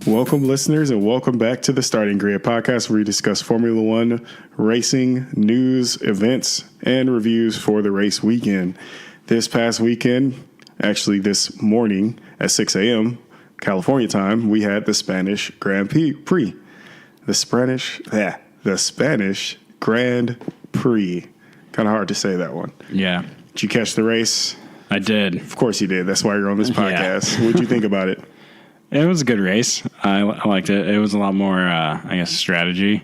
Welcome, listeners, and welcome back to the Starting Grid podcast, where we discuss Formula One racing news, events, and reviews for the race weekend. This past weekend, actually this morning at 6 a.m. California time, we had the Spanish Grand Prix. The Spanish Grand Prix. Kind of hard to say that one. Yeah. Did you catch the race? I did. Of course you did. That's why you're on this podcast. Yeah. What did you think about it? It was a good race. I liked it. It was a lot more, strategy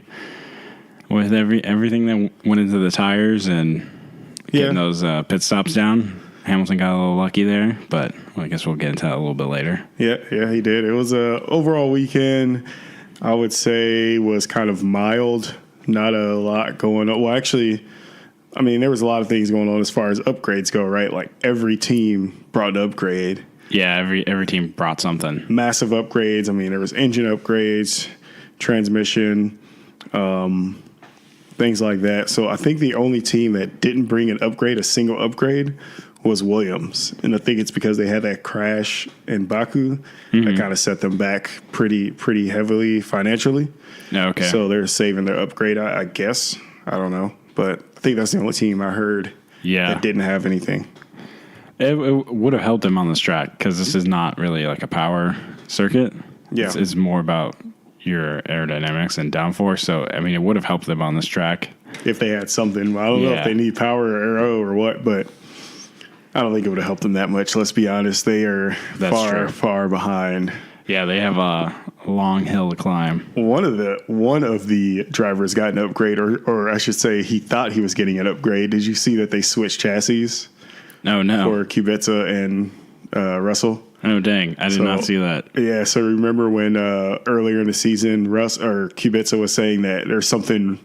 with everything that went into the tires and getting those pit stops down. Hamilton got a little lucky there, but I guess we'll get into that a little bit later. Yeah, he did. It was a overall weekend, I would say, was kind of mild. Not a lot going on. Well, actually, I mean, there was a lot of things going on as far as upgrades go, right? Like every team brought an upgrade. Yeah, every team brought something. Massive upgrades. I mean, there was engine upgrades, transmission, things like that. So I think the only team that didn't bring an upgrade, a single upgrade, was Williams. And I think it's because they had that crash in Baku that kind of set them back pretty heavily financially. Okay. So they're saving their upgrade, I guess. I don't know. But I think that's the only team I heard that didn't have anything. It would have helped him on this track because this is not really like a power circuit. Yeah. It's more about your aerodynamics and downforce. So, I mean, it would have helped them on this track. If they had something. I don't know if they need power or aero or what, but I don't think it would have helped them that much. Let's be honest. They are far behind. Yeah, they have a long hill to climb. One of the drivers got an upgrade, or I should say he thought he was getting an upgrade. Did you see that they switched chassis? No. For Kubica and Russell. Oh, dang. I did not see that. Yeah, so remember when earlier in the season, Kubica was saying that there's something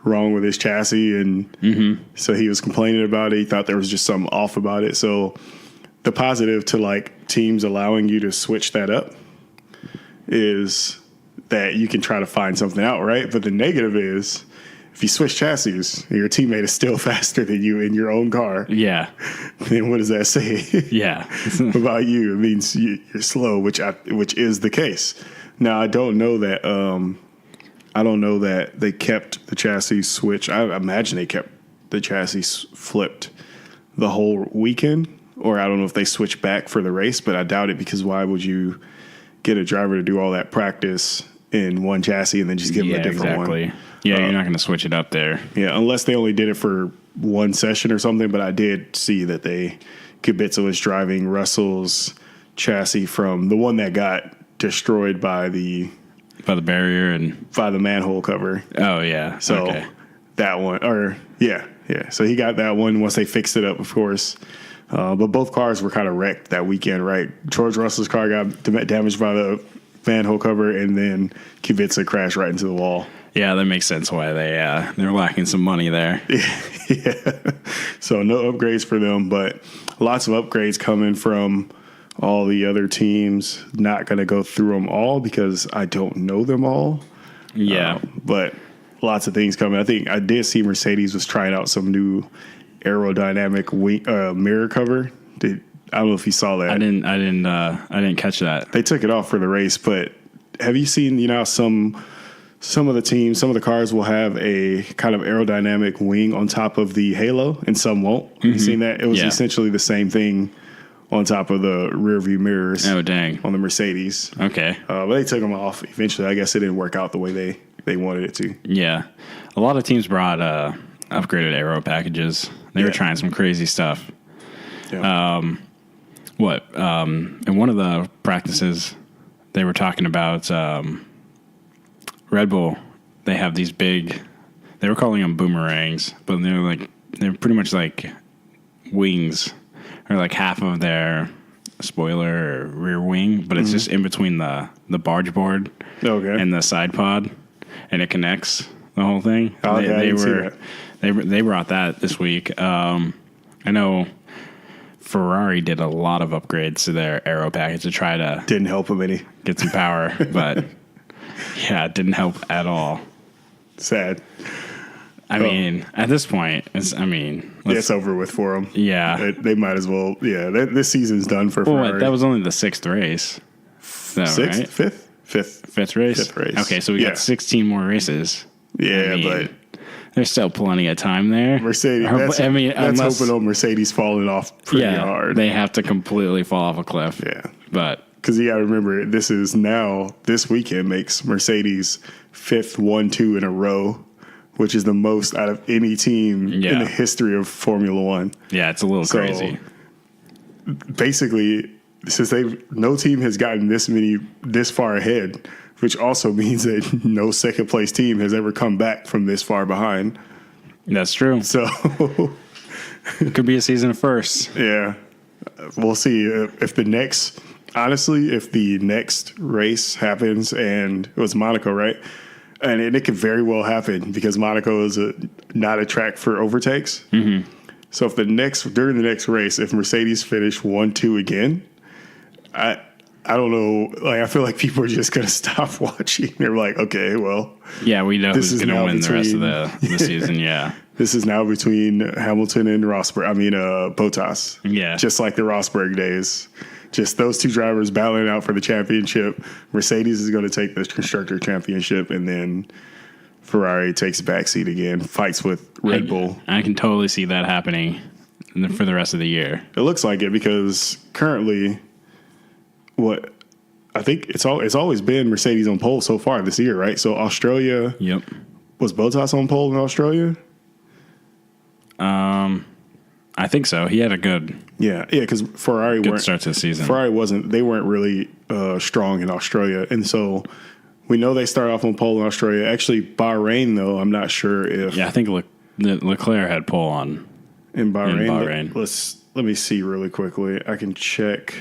wrong with his chassis, and so he was complaining about it. He thought there was just something off about it. So the positive to like teams allowing you to switch that up is that you can try to find something out, right? But the negative is, if you switch chassis, your teammate is still faster than you in your own car. Yeah. Then what does that say? Yeah. About you? It means you're slow, which is the case. Now I don't know that. They kept the chassis switch. I imagine they kept the chassis flipped the whole weekend, or I don't know if they switched back for the race, but I doubt it, because why would you get a driver to do all that practice in one chassis and then just give them a different one? Yeah, you're not going to switch it up there. Yeah, unless they only did it for one session or something. But I did see that Kubica was driving Russell's chassis from the one that got destroyed by the barrier and by the manhole cover. Oh yeah, so that one, So he got that one once they fixed it up, of course. But both cars were kind of wrecked that weekend, right? George Russell's car got damaged by the manhole cover, and then Kubica crashed right into the wall. Yeah, that makes sense why they're lacking some money there. Yeah. So no upgrades for them, but lots of upgrades coming from all the other teams. Not going to go through them all because I don't know them all. Yeah. But lots of things coming. I think I did see Mercedes was trying out some new aerodynamic mirror cover. I don't know if you saw that. I didn't catch that. They took it off for the race, but have you seen, some of the teams, some of the cars will have a kind of aerodynamic wing on top of the halo, and some won't. Have you seen that? It was essentially the same thing on top of the rear view mirrors. Oh, dang. On the Mercedes. Okay. But they took them off eventually. I guess it didn't work out the way they wanted it to. Yeah. A lot of teams brought upgraded aero packages. They were trying some crazy stuff. Yeah. In one of the practices, they were talking about Red Bull. They have these big, they were calling them boomerangs, but they're pretty much like wings, or like half of their spoiler or rear wing, but it's just in between the barge board and the side pod, and it connects the whole thing. They brought that this week. I know Ferrari did a lot of upgrades to their aero package to try to didn't help them any, get some power, but yeah, it didn't help at all. Sad. I mean, at this point, it's over with for them. Yeah. They might as well. Yeah, this season's done for Ferrari. That was only the sixth race. So, Sixth? right? Fifth race? Fifth race. Okay, so we got 16 more races. Yeah, but there's still plenty of time there. Mercedes, that's hoping on Mercedes falling off pretty hard. They have to completely fall off a cliff. Yeah. But because you got to remember, this weekend makes Mercedes fifth 1-2 in a row, which is the most out of any team in the history of Formula One. Yeah, it's a little crazy. Basically, since no team has gotten this far ahead, which also means that no second place team has ever come back from this far behind. That's true. So it could be a season of firsts. Yeah, we'll see if the next race happens, and it was Monaco, right? And it could very well happen because Monaco is not a track for overtakes. Mm-hmm. So if during the next race, if Mercedes finish 1-2 again, I don't know. Like, I feel like people are just going to stop watching. They're like, okay, well. Yeah, we know who's going to win the rest of the season. Yeah. This is now between Hamilton and Bottas. Yeah. Just like the Rosberg days. Just those two drivers battling out for the championship. Mercedes is going to take the Constructor Championship, and then Ferrari takes a backseat again, fights with Red Bull. I can totally see that happening for the rest of the year. It looks like it because currently, I think it's always been Mercedes on pole so far this year, right? So Australia, yep. Was Bottas on pole in Australia? I think so. He had a good because Ferrari good start to the season. Ferrari weren't really strong in Australia, and so we know they start off on pole in Australia. Actually, Bahrain though, I'm not sure if I think Leclerc had pole on in Bahrain. In Bahrain. Let me see really quickly. I can check.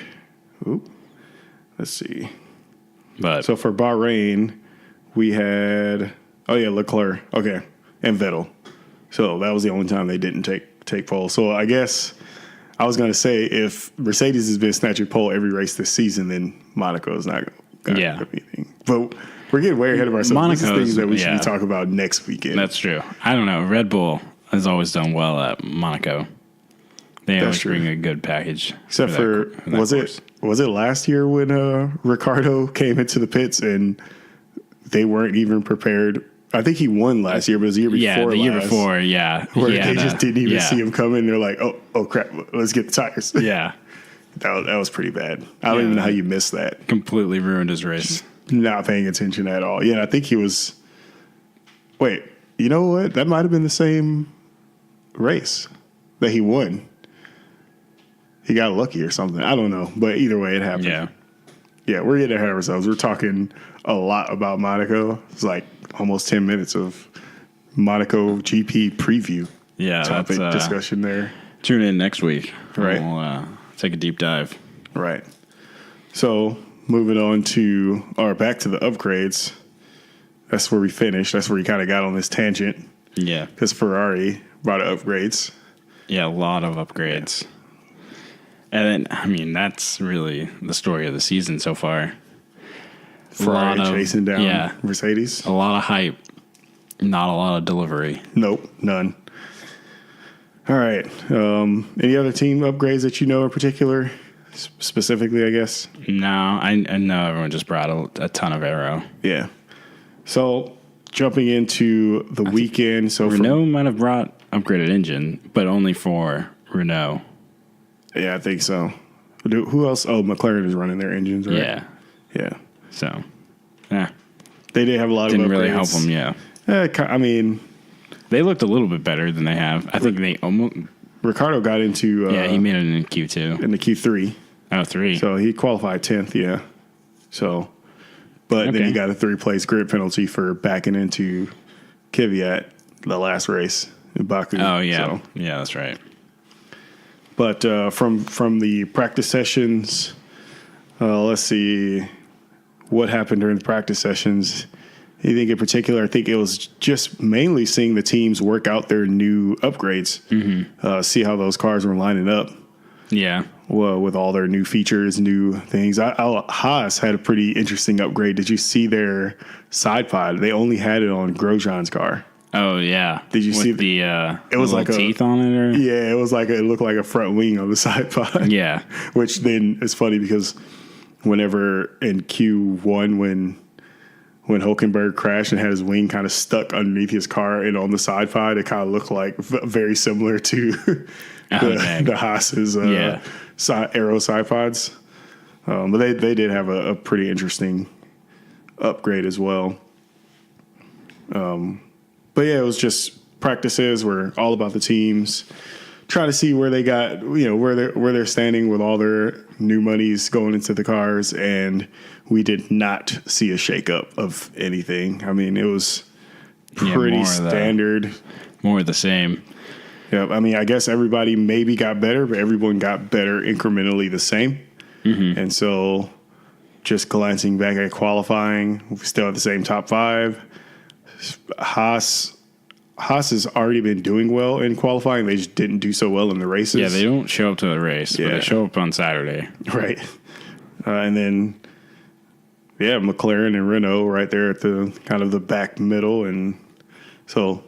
Let's see. But so for Bahrain, we had Leclerc, okay, and Vettel. So that was the only time they didn't take pole. So I guess I was going to say if Mercedes has been snatching pole every race this season, then Monaco is not going to do anything. But we're getting way ahead of ourselves. These are things that we should be talking about next weekend. That's true. I don't know. Red Bull has always done well at Monaco. They always bring a good package. Except for was it last year when Ricardo came into the pits and they weren't even prepared? I think he won last year, but it was the year before. Yeah, the year before, where they just didn't even see him coming. They're like, oh crap, let's get the tires. Yeah, that was pretty bad. I don't even know how you missed that. Completely ruined his race. Not paying attention at all. Yeah, I think he was. Wait, you know what? That might have been the same race that he won. He got lucky or something. I don't know, but either way, it happened. Yeah, we're getting ahead of ourselves. We're talking a lot about Monaco. It's like almost 10 minutes of Monaco GP preview. Yeah, topic discussion there. Tune in next week. Right. We'll take a deep dive. Right. So moving on back to the upgrades. That's where we finished. That's where we kind of got on this tangent. Yeah. Because Ferrari brought upgrades. Yeah, a lot of upgrades. Yeah. And then, that's really the story of the season so far. Ferrari chasing down Mercedes. A lot of hype, not a lot of delivery. Nope, none. All right. Any other team upgrades that you know in particular? Specifically, I guess? No, I know everyone just brought a ton of aero. Yeah. So, jumping into the weekend. So Renault might have brought upgraded engine, but only for Renault. Yeah, I think so. Who else? Oh, McLaren is running their engines, right? Yeah. Yeah. So, They did have a lot of upgrades. Didn't really help them, I mean, they looked a little bit better than they have. I think they almost... Ricardo got into... he made it in Q2. In the Q3. Oh, 3. So he qualified 10th, yeah. So, but then he got a 3-place grid penalty for backing into Kvyat the last race in Baku. Oh, yeah. So. Yeah, that's right. But from the practice sessions, let's see what happened during the practice sessions. Anything in particular? I think it was just mainly seeing the teams work out their new upgrades, see how those cars were lining up. Yeah. Well, with all their new features, new things. Haas had a pretty interesting upgrade. Did you see their side pod? They only had it on Grosjean's car. Oh yeah. Did you see the it was little like teeth on it? Or? Yeah, it looked like a front wing on the side pod. Yeah. Which then is funny because whenever in Q1 when Hulkenberg crashed and had his wing kind of stuck underneath his car and on the side pod, it kind of looked like very similar to the Haas's aero side pods. But they did have a pretty interesting upgrade as well. But yeah, it was just practices were all about the teams, trying to see where they got, where they're standing with all their new monies going into the cars, and we did not see a shakeup of anything. I mean, it was pretty standard, more of the same. Yeah, I mean, I guess everybody maybe got better, but everyone got better incrementally the same. Mm-hmm. And so, just glancing back at qualifying, we still have the same top 5. Haas has already been doing well in qualifying. They just didn't do so well in the races. Yeah, they don't show up to the race, but they show up on Saturday. Right. And then, McLaren and Renault right there at the kind of the back middle. And so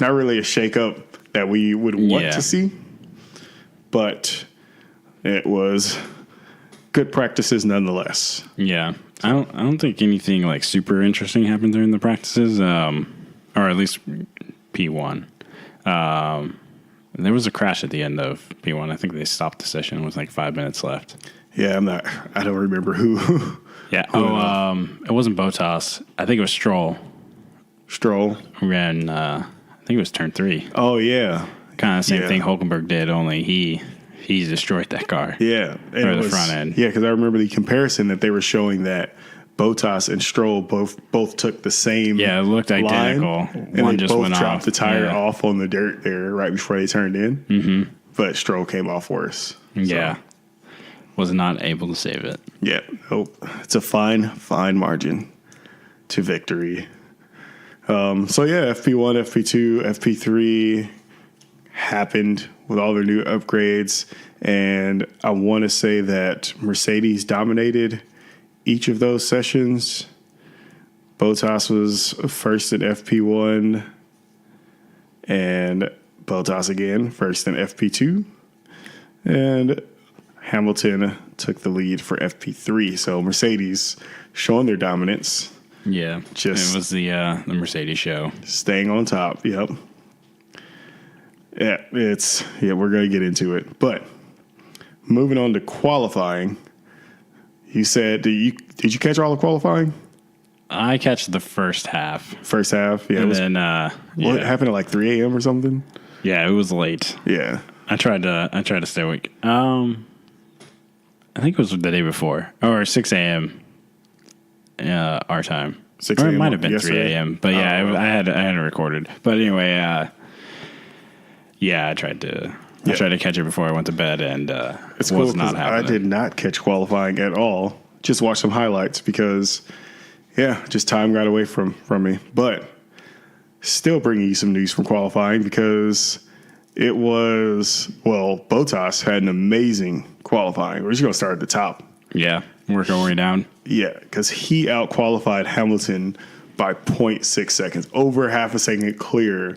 not really a shakeup that we would want to see, but it was good practices nonetheless. Yeah. I don't think anything like super interesting happened during the practices, or at least P1. There was a crash at the end of P1. I think they stopped the session with like 5 minutes left. Yeah, I don't remember who. Yeah. It wasn't Bottas. I think it was Stroll. Ran, I think it was turn 3. Oh, yeah. Kind of the same thing Hulkenberg did, only he destroyed that car. Yeah. Or the front end. Yeah, because I remember the comparison that they were showing that Bottas and Stroll both took the same it looked identical. Line, and one they just both went dropped off. the tire off on the dirt there right before they turned in. Mm-hmm. But Stroll came off worse. Yeah. Was not able to save it. Yeah. It's a fine margin to victory. FP1, FP2, FP3 happened with all their new upgrades. And I want to say that Mercedes dominated each of those sessions. Bottas was first in FP1, and Bottas again first in FP2, and Hamilton took the lead for FP3. So Mercedes showing their dominance. Yeah, it was the Mercedes show, staying on top. Yep. Yeah, we're gonna get into it, but moving on to qualifying. You said, did you catch all the qualifying? I catch the first half. First half, yeah. And then, what happened at like 3 a.m. or something? Yeah, it was late. Yeah, I tried to stay awake. I think it was the day before, or 6 a.m. Our time. 6 a.m. Or it might have been 3 a.m. But I had it recorded. But anyway, I tried to. I tried to catch it before I went to bed, and it's was cool not happening. I did not catch qualifying at all. Just watched some highlights because, just time got away from me. But still bringing you some news from qualifying because it was, Bottas had an amazing qualifying. We're just going to start at the top. Yeah, work our way down. Yeah, because he out-qualified Hamilton by 0.6 seconds, over half a second clear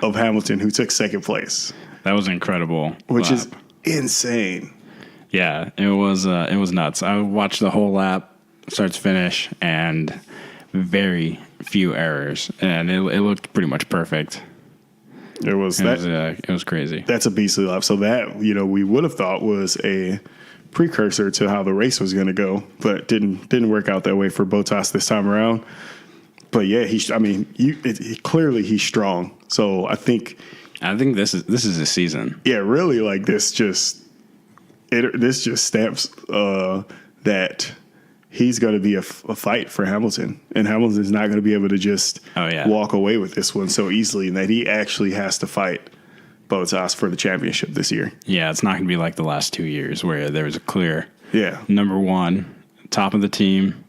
of Hamilton, who took second place. That was incredible. Which is insane. Yeah, it was nuts. I watched the whole lap, start to finish, and very few errors, and it looked pretty much perfect. It was crazy. That's a beastly lap. So that, we would have thought was a precursor to how the race was going to go, but didn't work out that way for Bottas this time around. But yeah, clearly he's strong. So I think this is his season. Yeah, really, like this just stamps that he's going to be a fight for Hamilton, and Hamilton's not going to be able to just walk away with this one so easily, and that he actually has to fight Bottas for the championship this year. Yeah, it's not going to be like the last 2 years where there was a clear number one, top of the team.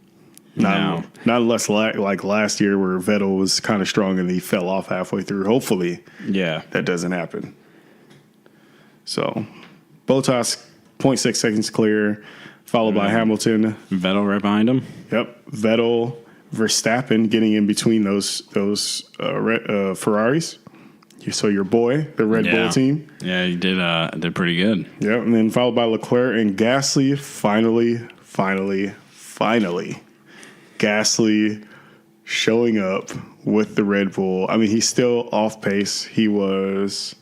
Not unless like last year where Vettel was kind of strong and he fell off halfway through. Hopefully, that doesn't happen. So, Bottas, 0.6 seconds clear, followed by Hamilton. Vettel right behind him. Yep. Vettel Verstappen getting in between those Ferraris. So your boy, the Red Bull team. Yeah, he did pretty good. Yeah, and then followed by Leclerc and Gasly. Finally, Gasly showing up with the Red Bull. I mean, he's still off pace. He was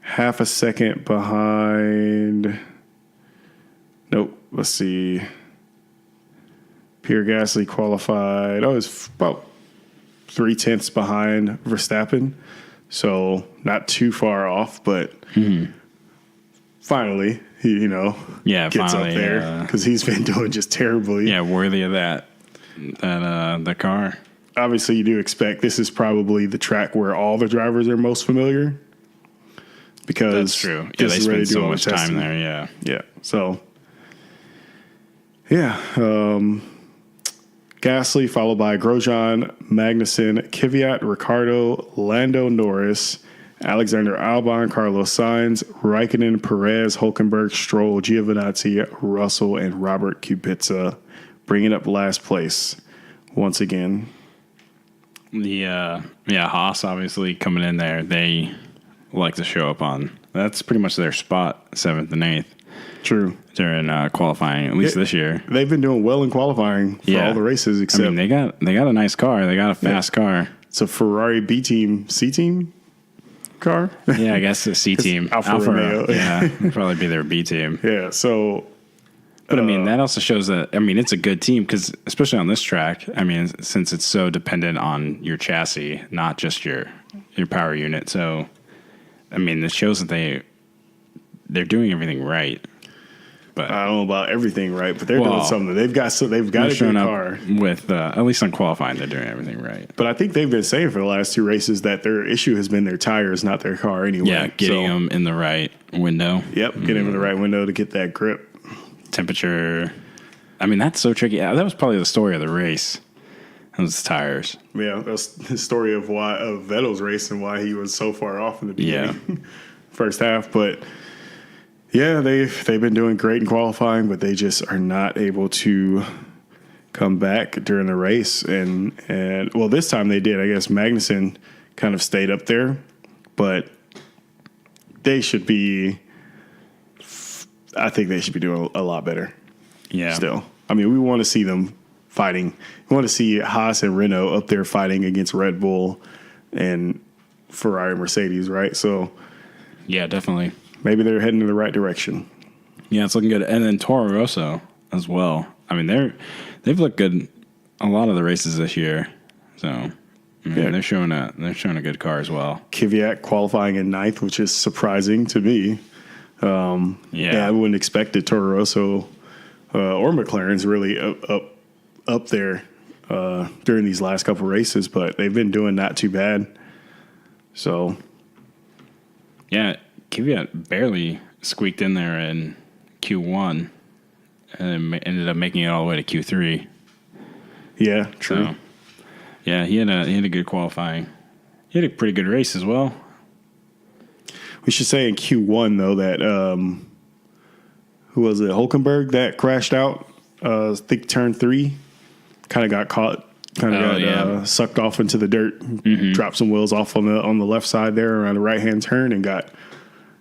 half a second behind. Nope. Let's see. Pierre Gasly qualified. Oh, it's about 0.3 behind Verstappen. So not too far off, but finally, he, gets finally, up there because he's been doing just terribly. Yeah, worthy of that car. Obviously, you do expect this is probably the track where all the drivers are most familiar. Because that's true. Yeah, they spend so much time there. Yeah. Yeah. So, yeah. Gasly, followed by Grosjean, Magnussen, Kvyat, Ricciardo, Lando Norris, Alexander Albon, Carlos Sainz, Raikkonen, Perez, Hulkenberg, Stroll, Giovinazzi, Russell, and Robert Kubica, bringing up last place once again. Haas obviously coming in there. They like to show up on. That's pretty much their spot, 7th and 8th. True. During qualifying, at least this year. They've been doing well in qualifying for all the races, except I mean, they got a nice car. They got a fast car. It's a Ferrari B team, C team car. Yeah, I guess the C team. Alfa Romeo. Yeah, it'd probably be their B team. Yeah, so. But I mean, that also shows that, I mean, it's a good team because, especially on this track, I mean, since it's so dependent on your chassis, not just your power unit. So, I mean, it shows that they're doing everything right. But I don't know about everything right, but they're doing something. They've got a good car. With at least on qualifying, they're doing everything right. But I think they've been saying for the last 2 races that their issue has been their tires, not their car anyway. Yeah, getting them in the right window. Yep, getting them in the right window to get that grip. Temperature. I mean, that's so tricky. That was probably the story of the race. Those tires. Yeah, that's the story of Vettel's race and why he was so far off in the beginning, first half. But yeah, they've been doing great in qualifying, but they just are not able to come back during the race. And well, this time they did. I guess Magnussen kind of stayed up there, but they should be. I think they should be doing a lot better. Yeah. Still, I mean, we want to see them fighting. We want to see Haas and Renault up there fighting against Red Bull and Ferrari, Mercedes, right? So, yeah, definitely. Maybe they're heading in the right direction. Yeah, it's looking good. And then Toro Rosso as well. I mean, they've looked good a lot of the races this year. So, I mean, they're showing a good car as well. Kvyat qualifying in 9th, which is surprising to me. I wouldn't expect it. Toro Rosso or McLaren's really up there during these last couple races, but they've been doing not too bad. So, yeah, Kvyat barely squeaked in there in Q1 and ended up making it all the way to Q3. Yeah, true. So, yeah, he had a good qualifying. He had a pretty good race as well. We should say in Q1 though that who was it? Hulkenberg that crashed out. I think turn 3, kind of got caught, sucked off into the dirt, dropped some wheels off on the left side there around the right hand turn, and got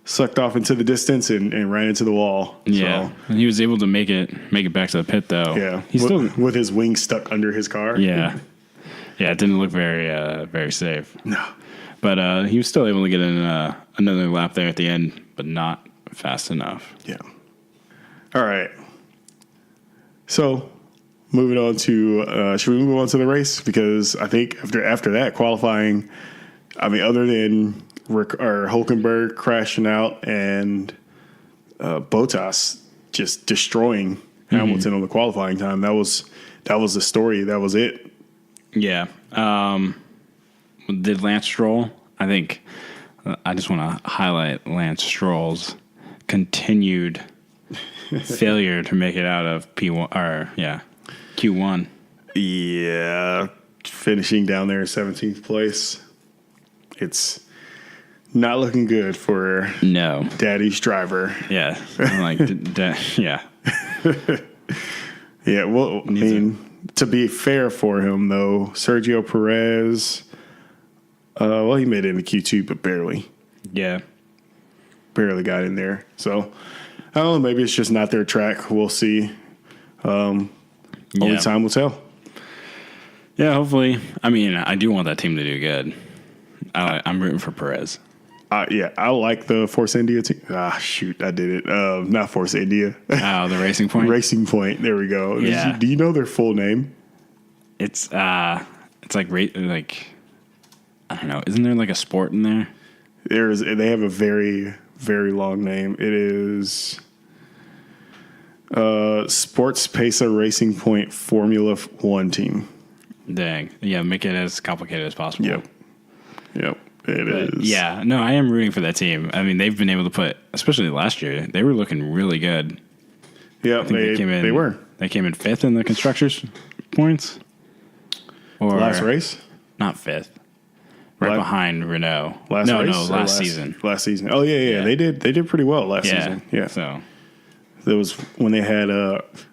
sucked off into the distance and ran into the wall. Yeah, so, and he was able to make it back to the pit though. Yeah, he's still with his wings stuck under his car. Yeah, yeah, it didn't look very safe. No, but he was still able to get in another lap there at the end, but not fast enough. Yeah. All right. So, moving on to should we move on to the race? Because I think after that qualifying, I mean, other than Hulkenberg crashing out and Bottas just destroying Hamilton on the qualifying time, that was the story. That was it. Yeah. Did Lance Stroll? I think I just want to highlight Lance Stroll's continued failure to make it out of Q1. Yeah, finishing down there in 17th place. It's not looking good for Daddy's driver. Yeah, I'm like, yeah. Yeah, well, I mean, to be fair for him, though, Sergio Perez, well, he made it into Q2, but barely. Yeah. Barely got in there. So, I don't know, maybe it's just not their track. We'll see. Only time will tell. Yeah, hopefully. I mean, I do want that team to do good. I'm rooting for Perez. Yeah, I like the Force India team. Shoot, I did it. Not Force India. Oh, the Racing Point? Racing Point. There we go. Yeah. Do you know their full name? It's like I don't know. Isn't there like a sport in there? They have a very, very long name. It is Sports Pesa Racing Point Formula One team. Dang. Yeah, make it as complicated as possible. Yep. It is. Yeah. No, I am rooting for that team. I mean, they've been able to put, especially last year, they were looking really good. Yeah, they were. They came in 5th in the constructors points. Or last race? Not 5th. Right behind Renault. Last season. Last season. Oh yeah. They did pretty well last season. Yeah. So that was when they had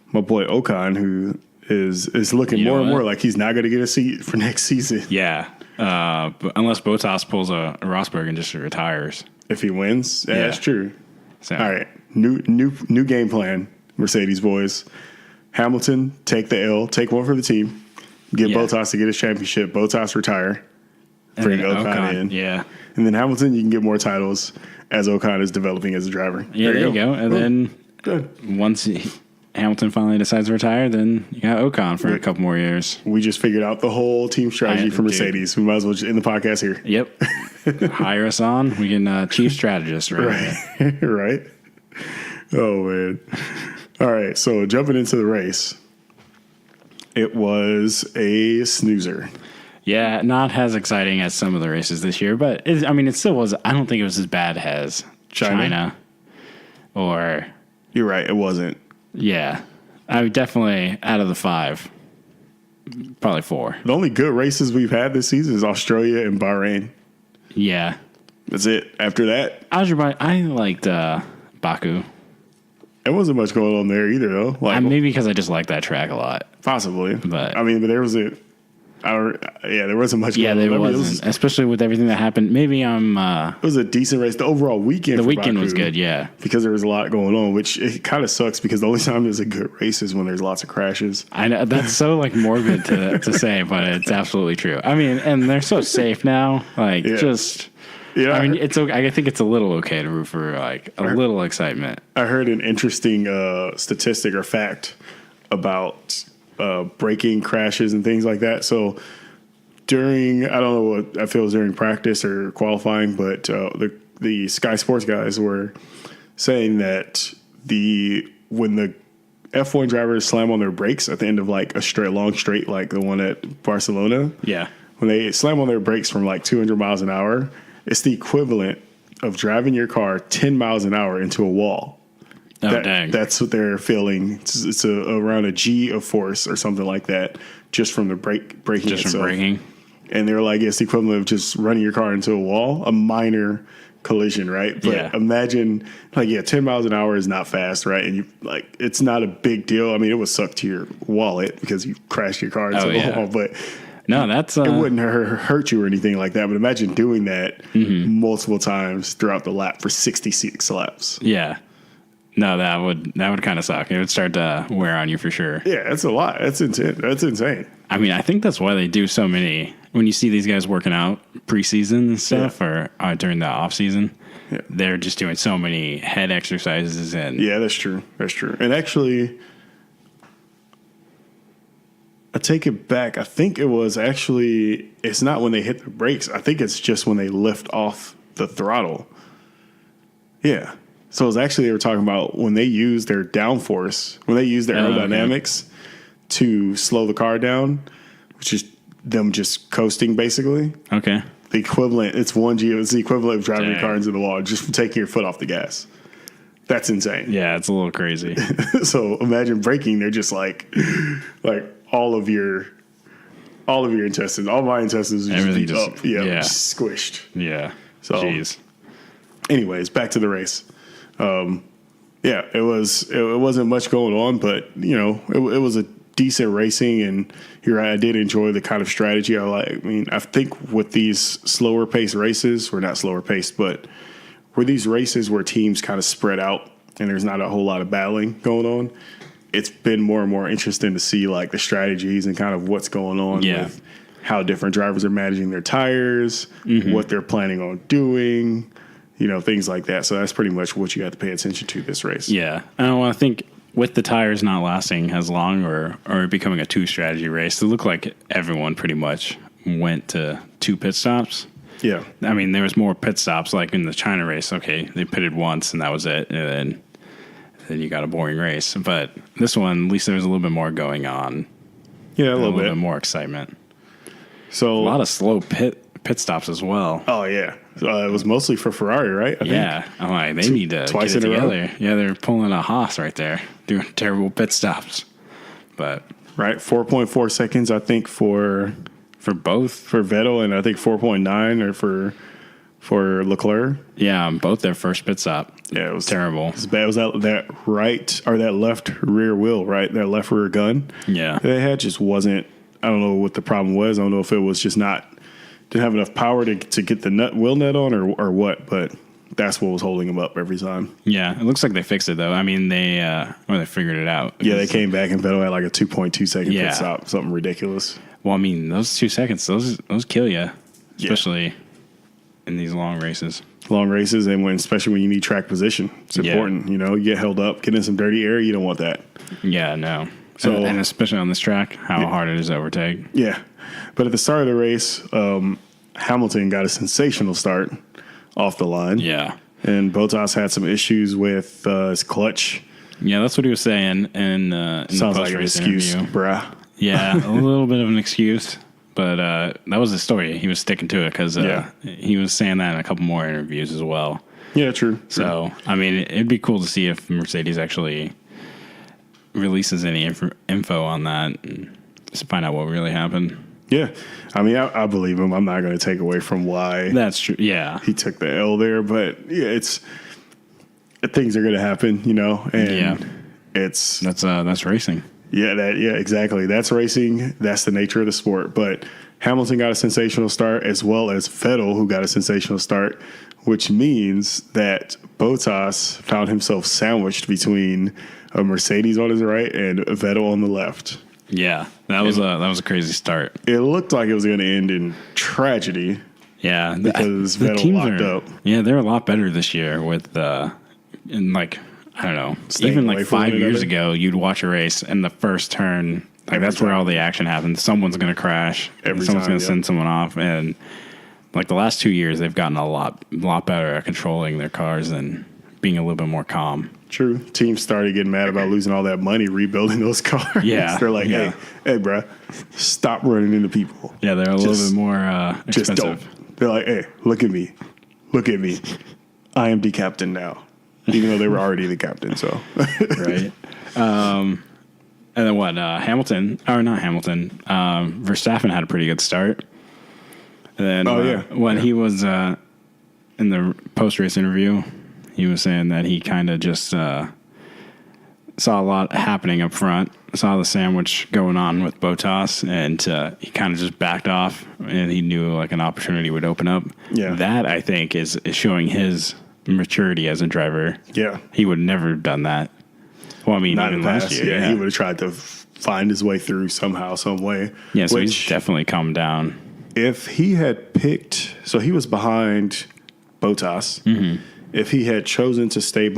my boy Ocon, who is looking more and more like he's not going to get a seat for next season. Yeah. But unless Bottas pulls a Rosberg and just retires. If he wins, that's true. So. All right. New game plan, Mercedes boys. Hamilton, take the L, take one for the team. Get Bottas to get his championship. Bottas retire. Bring Ocon in. Yeah. And then Hamilton, you can get more titles as Ocon is developing as a driver. Yeah, there you go. And then once Hamilton finally decides to retire, then you got Ocon for a couple more years. We just figured out the whole team strategy for Mercedes. We might as well just end the podcast here. Yep. Hire us on. We can chief strategist. Right. Right. Oh, man. All right. So jumping into the race, it was a snoozer. Yeah, not as exciting as some of the races this year, but it still was. I don't think it was as bad as China. Or you're right, it wasn't. Yeah, I would definitely out of the 5, probably 4. The only good races we've had this season is Australia and Bahrain. Yeah, that's it. After that, Azerbaijan. I liked Baku. There wasn't much going on there either, though. Maybe because I just like that track a lot. Possibly, but there was there wasn't much going on. Yeah, there wasn't. Especially with everything that happened. Maybe it was a decent race. The overall weekend The weekend was good, yeah. Because there was a lot going on, which it kind of sucks because the only time there's a good race is when there's lots of crashes. I know. That's so morbid to say, but it's absolutely true. I mean, and they're so safe now. Yeah, it's okay. I think it's a little okay to root for a little excitement. I heard an interesting statistic or fact about braking crashes and things like that. So during, I don't know what I feel it was during practice or qualifying, but the Sky Sports guys were saying that when the F1 drivers slam on their brakes at the end of a long straight, like the one at Barcelona. Yeah. When they slam on their brakes from 200 miles an hour, it's the equivalent of driving your car 10 miles an hour into a wall. Dang. That's what they're feeling. It's around a G of force or something like that, just from the braking just itself. From braking. And they're it's the equivalent of just running your car into a wall, a minor collision, right? But imagine, 10 miles an hour is not fast, right? And you it's not a big deal. I mean, it would suck to your wallet because you crashed your car into a wall, but no, that's it wouldn't hurt you or anything like that. But imagine doing that multiple times throughout the lap for 66 laps. Yeah. No, that would kind of suck. It would start to wear on you for sure. Yeah, that's a lot. That's insane. I mean, I think that's why they do so many. When you see these guys working out preseason and stuff, or during the off season, they're just doing so many head exercises. And yeah, that's true. That's true. And actually, I take it back. I think it was actually. It's not when they hit the brakes. I think it's just when they lift off the throttle. Yeah. So it was actually, they were talking about when they use their downforce, when they use their aerodynamics to slow the car down, which is them just coasting basically. Okay. The equivalent, it's 1G, it's the equivalent of driving your car into the wall just from taking your foot off the gas. That's insane. Yeah, it's a little crazy. So imagine braking, they're just like all of your intestines, all my intestines are just beat up. Yeah, squished. Yeah. So, jeez. Anyways, back to the race. Yeah, it wasn't much going on, but it was a decent racing, and you're right, I did enjoy the kind of strategy I like. I mean, I think with these slower paced races, or not slower paced, but where these races where teams kind of spread out and there's not a whole lot of battling going on, it's been more and more interesting to see like the strategies and kind of what's going on with how different drivers are managing their tires, what they're planning on doing, things like that. So that's pretty much what you got to pay attention to this race. Yeah. I think with the tires not lasting as long or becoming a two strategy race, it looked like everyone pretty much went to 2 pit stops. Yeah. I mean, there was more pit stops like in the China race. Okay, they pitted once and that was it. And then you got a boring race. But this one, at least there was a little bit more going on. Yeah, a little bit more excitement. So a lot of slow pit stops as well. Oh, yeah. It was mostly for Ferrari, right? I think. I'm like, they need to twice get it in a row. together. Yeah, they're pulling a Haas right there, doing terrible pit stops. But right, 4.4 seconds, I think, for both. For Vettel, and I think 4.9 or for Leclerc. Yeah, both their first pit stop. Yeah, it was terrible. It was bad. It was that right, or that left rear wheel, right? That left rear gun. Yeah. They had just wasn't, I don't know what the problem was. I don't know if it was just didn't have enough power to get the wheel nut on or what, but that's what was holding them up every time. Yeah, it looks like they fixed it though. I mean, they figured it out. Yeah, they came back and Vettel had like a 2.2 second pit stop, something ridiculous. Well, I mean, those 2 seconds, those kill you, especially in these long races. Long races, and especially when you need track position, it's important. You get held up, get in some dirty air. You don't want that. Yeah, no. So, and especially on this track, how hard it is to overtake. Yeah, but at the start of the race, Hamilton got a sensational start off the line. Yeah, and Bottas had some issues with his clutch. Yeah, that's what he was saying in the post-race excuse, interview. bruh. Yeah, a little bit of an excuse, but that was his story. He was sticking to it because he was saying that in a couple more interviews as well. Yeah, true. So, I mean, it'd be cool to see if Mercedes actually releases any info on that and just find out what really happened. Yeah. I mean, I believe him. I'm not going to take away from why that's true. Yeah. He took the L there, but yeah, things are going to happen, and that's racing. Yeah, exactly. That's racing. That's the nature of the sport. But Hamilton got a sensational start, as well as Vettel, who got a sensational start, which means that Bottas found himself sandwiched between a Mercedes on his right and Vettel on the left. Yeah, that was a crazy start. It looked like it was going to end in tragedy. Yeah, because Vettel locked up. Yeah, they're a lot better this year with and like, I don't know, staying even like 5 years ago, you'd watch a race and the first turn, like that's where all the action happens. Someone's going to crash. Someone's going to send someone off. And like the last 2 years, they've gotten a lot better at controlling their cars and being a little bit more calm. True. Teams started getting mad about losing all that money rebuilding those cars. Yeah. They're like, hey, bro, stop running into people. Yeah, they're a little bit more expensive. Just don't. They're like, hey, look at me. I am the captain now. Even though they were already the captain, so. Right. And then what? Verstappen had a pretty good start. And then when he was in the post-race interview, he was saying that he kind of just saw a lot happening up front, saw the sandwich going on with Bottas, and he kind of just backed off, and he knew like an opportunity would open up. Yeah. That, I think, is showing his maturity as a driver. Yeah. He would never have done that. Well, I mean, not even last last year. year. He would have tried to find his way through somehow, some way. Yeah, so he's definitely calmed down. If he had picked, so he was behind Bottas. Mm-hmm. If he had chosen to stay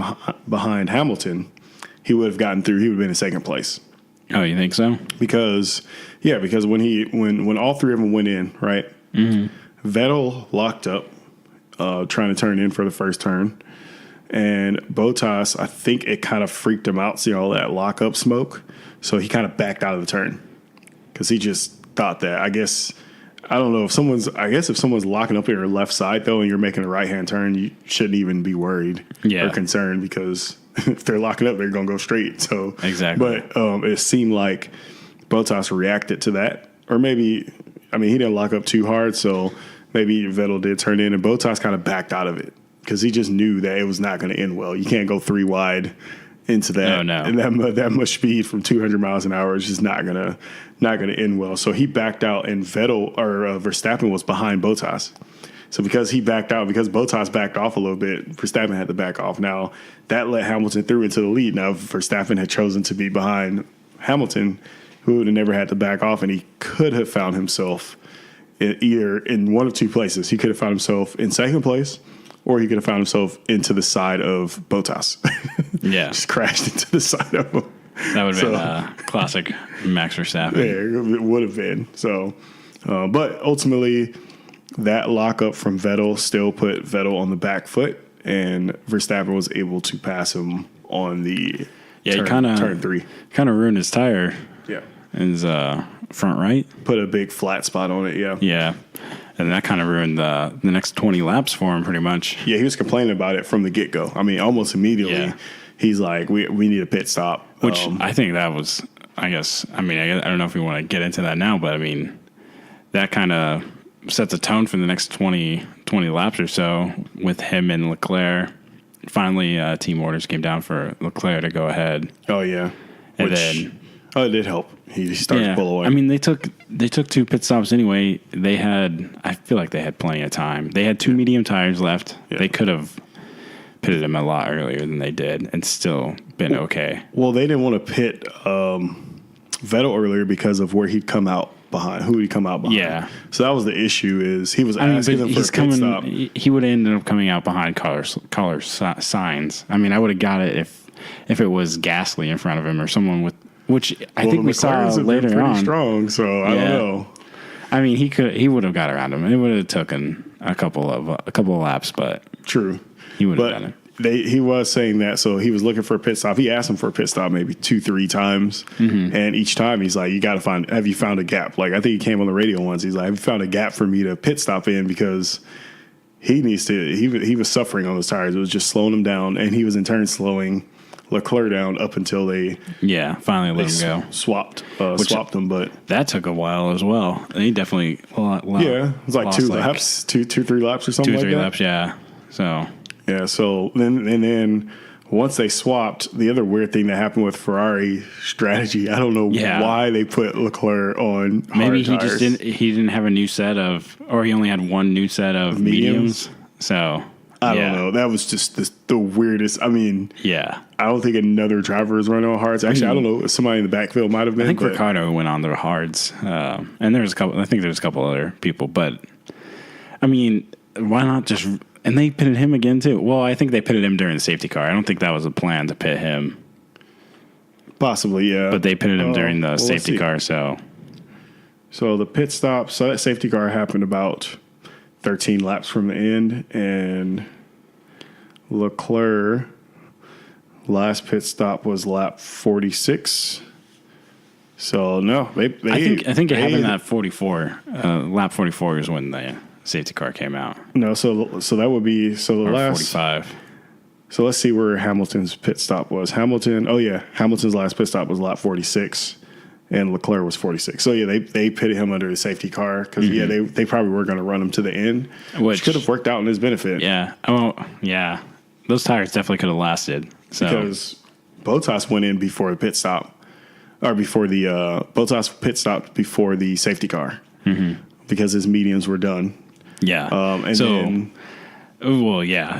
behind Hamilton, he would have gotten through. He would have been in second place. Oh, you think so? Because when all three of them went in, right? Mm-hmm. Vettel locked up, trying to turn in for the first turn. And Bottas, I think it kind of freaked him out, seeing all that lockup smoke. So he kind of backed out of the turn because he just thought that. I don't know if someone's locking up in your left side though, and you're making a right hand turn, you shouldn't even be worried or concerned because if they're locking up, they're going to go straight. So exactly. But it seemed like Bottas reacted to that, or maybe he didn't lock up too hard, so maybe Vettel did turn in, and Bottas kind of backed out of it. because he just knew that it was not going to end well. You can't go 3 wide into that. No. And that much speed from 200 miles an hour is just not gonna end well. So he backed out, and Verstappen was behind Bottas. So because he backed out, because Bottas backed off a little bit, Verstappen had to back off. Now, that let Hamilton through into the lead. Now, if Verstappen had chosen to be behind Hamilton, who would have never had to back off, and he could have found himself either in one of 2 places. He could have found himself in second place, or he could have found himself into the side of Bottas. Yeah. Just crashed into the side of him. That would have been a classic Max Verstappen. Yeah, it would have been. So, but ultimately, that lockup from Vettel still put Vettel on the back foot, and Verstappen was able to pass him on the turn 3. Kind of ruined his tire. Yeah. His front right. Put a big flat spot on it, yeah. Yeah. And that kind of ruined the next 20 laps for him pretty much. Yeah, he was complaining about it from the get-go. I mean, almost immediately. Yeah. He's like, we need a pit stop. Which I think that was, I don't know if we want to get into that now, but I mean, that kind of sets a tone for the next 20 laps or so with him and Leclerc. Finally, team orders came down for Leclerc to go ahead. Oh, yeah. And then... Oh, it did help. He started to pull away. I mean, they took 2 pit stops anyway. I feel like they had plenty of time. They had 2 medium tires left. Yeah. They could have pitted him a lot earlier than they did and still been okay. Well, they didn't want to pit Vettel earlier because of where he'd come out behind, who he'd come out behind. Yeah. So that was the issue is he was asking them for a pit stop. He would have ended up coming out behind Carlos Sainz. I mean, I would have got it if it was Gasly in front of him or someone with... Which I think we saw later on. Strong, so I don't know. I mean, he would have got around him. It would have taken a couple of laps, but true, he would have done it. He was saying that, so he was looking for a pit stop. He asked him for a pit stop maybe 2-3 times, and each time he's like, "You got to have you found a gap?" Like I think he came on the radio once. He's like, "Have you found a gap for me to pit stop in?" Because he needs to. He was suffering on those tires. It was just slowing him down, and he was in turn slowing Leclerc down up until they finally let him go. Swapped them, but that took a while as well. He definitely it was like 2 laps, 2-3 laps or something like that. 2-3 laps, yeah. So then once they swapped, the other weird thing that happened with Ferrari strategy, I don't know why they put Leclerc on maybe hard tires. He didn't have a new set of, or he only had one new set of mediums. So I don't know. That was just the weirdest. I mean, I don't think another driver is running on hards. Actually, I don't know. Somebody in the backfield might have been. I think Ricardo went on their hards, and there's a couple. I think there's a couple other people, but I mean, why not just? And they pitted him again too. Well, I think they pitted him during the safety car. I don't think that was a plan to pit him. Possibly, yeah. But they pitted him during the safety car. So the pit stop. So that safety car happened about 13 laps from the end, and Leclerc last pit stop was lap 46. So no, I think it happened at 44. Lap 44 is when the safety car came out. No, so that would be the last 45. So let's see where Hamilton's pit stop was. Hamilton's last pit stop was lap 46. And Leclerc was 46. So, they pitted him under the safety car because, they probably were going to run him to the end, which could have worked out in his benefit. Yeah. Yeah. Those tires definitely could have lasted. So. Because Bottas went in before the pit stop, or before the Bottas pit stopped before the safety car because his mediums were done. Yeah. And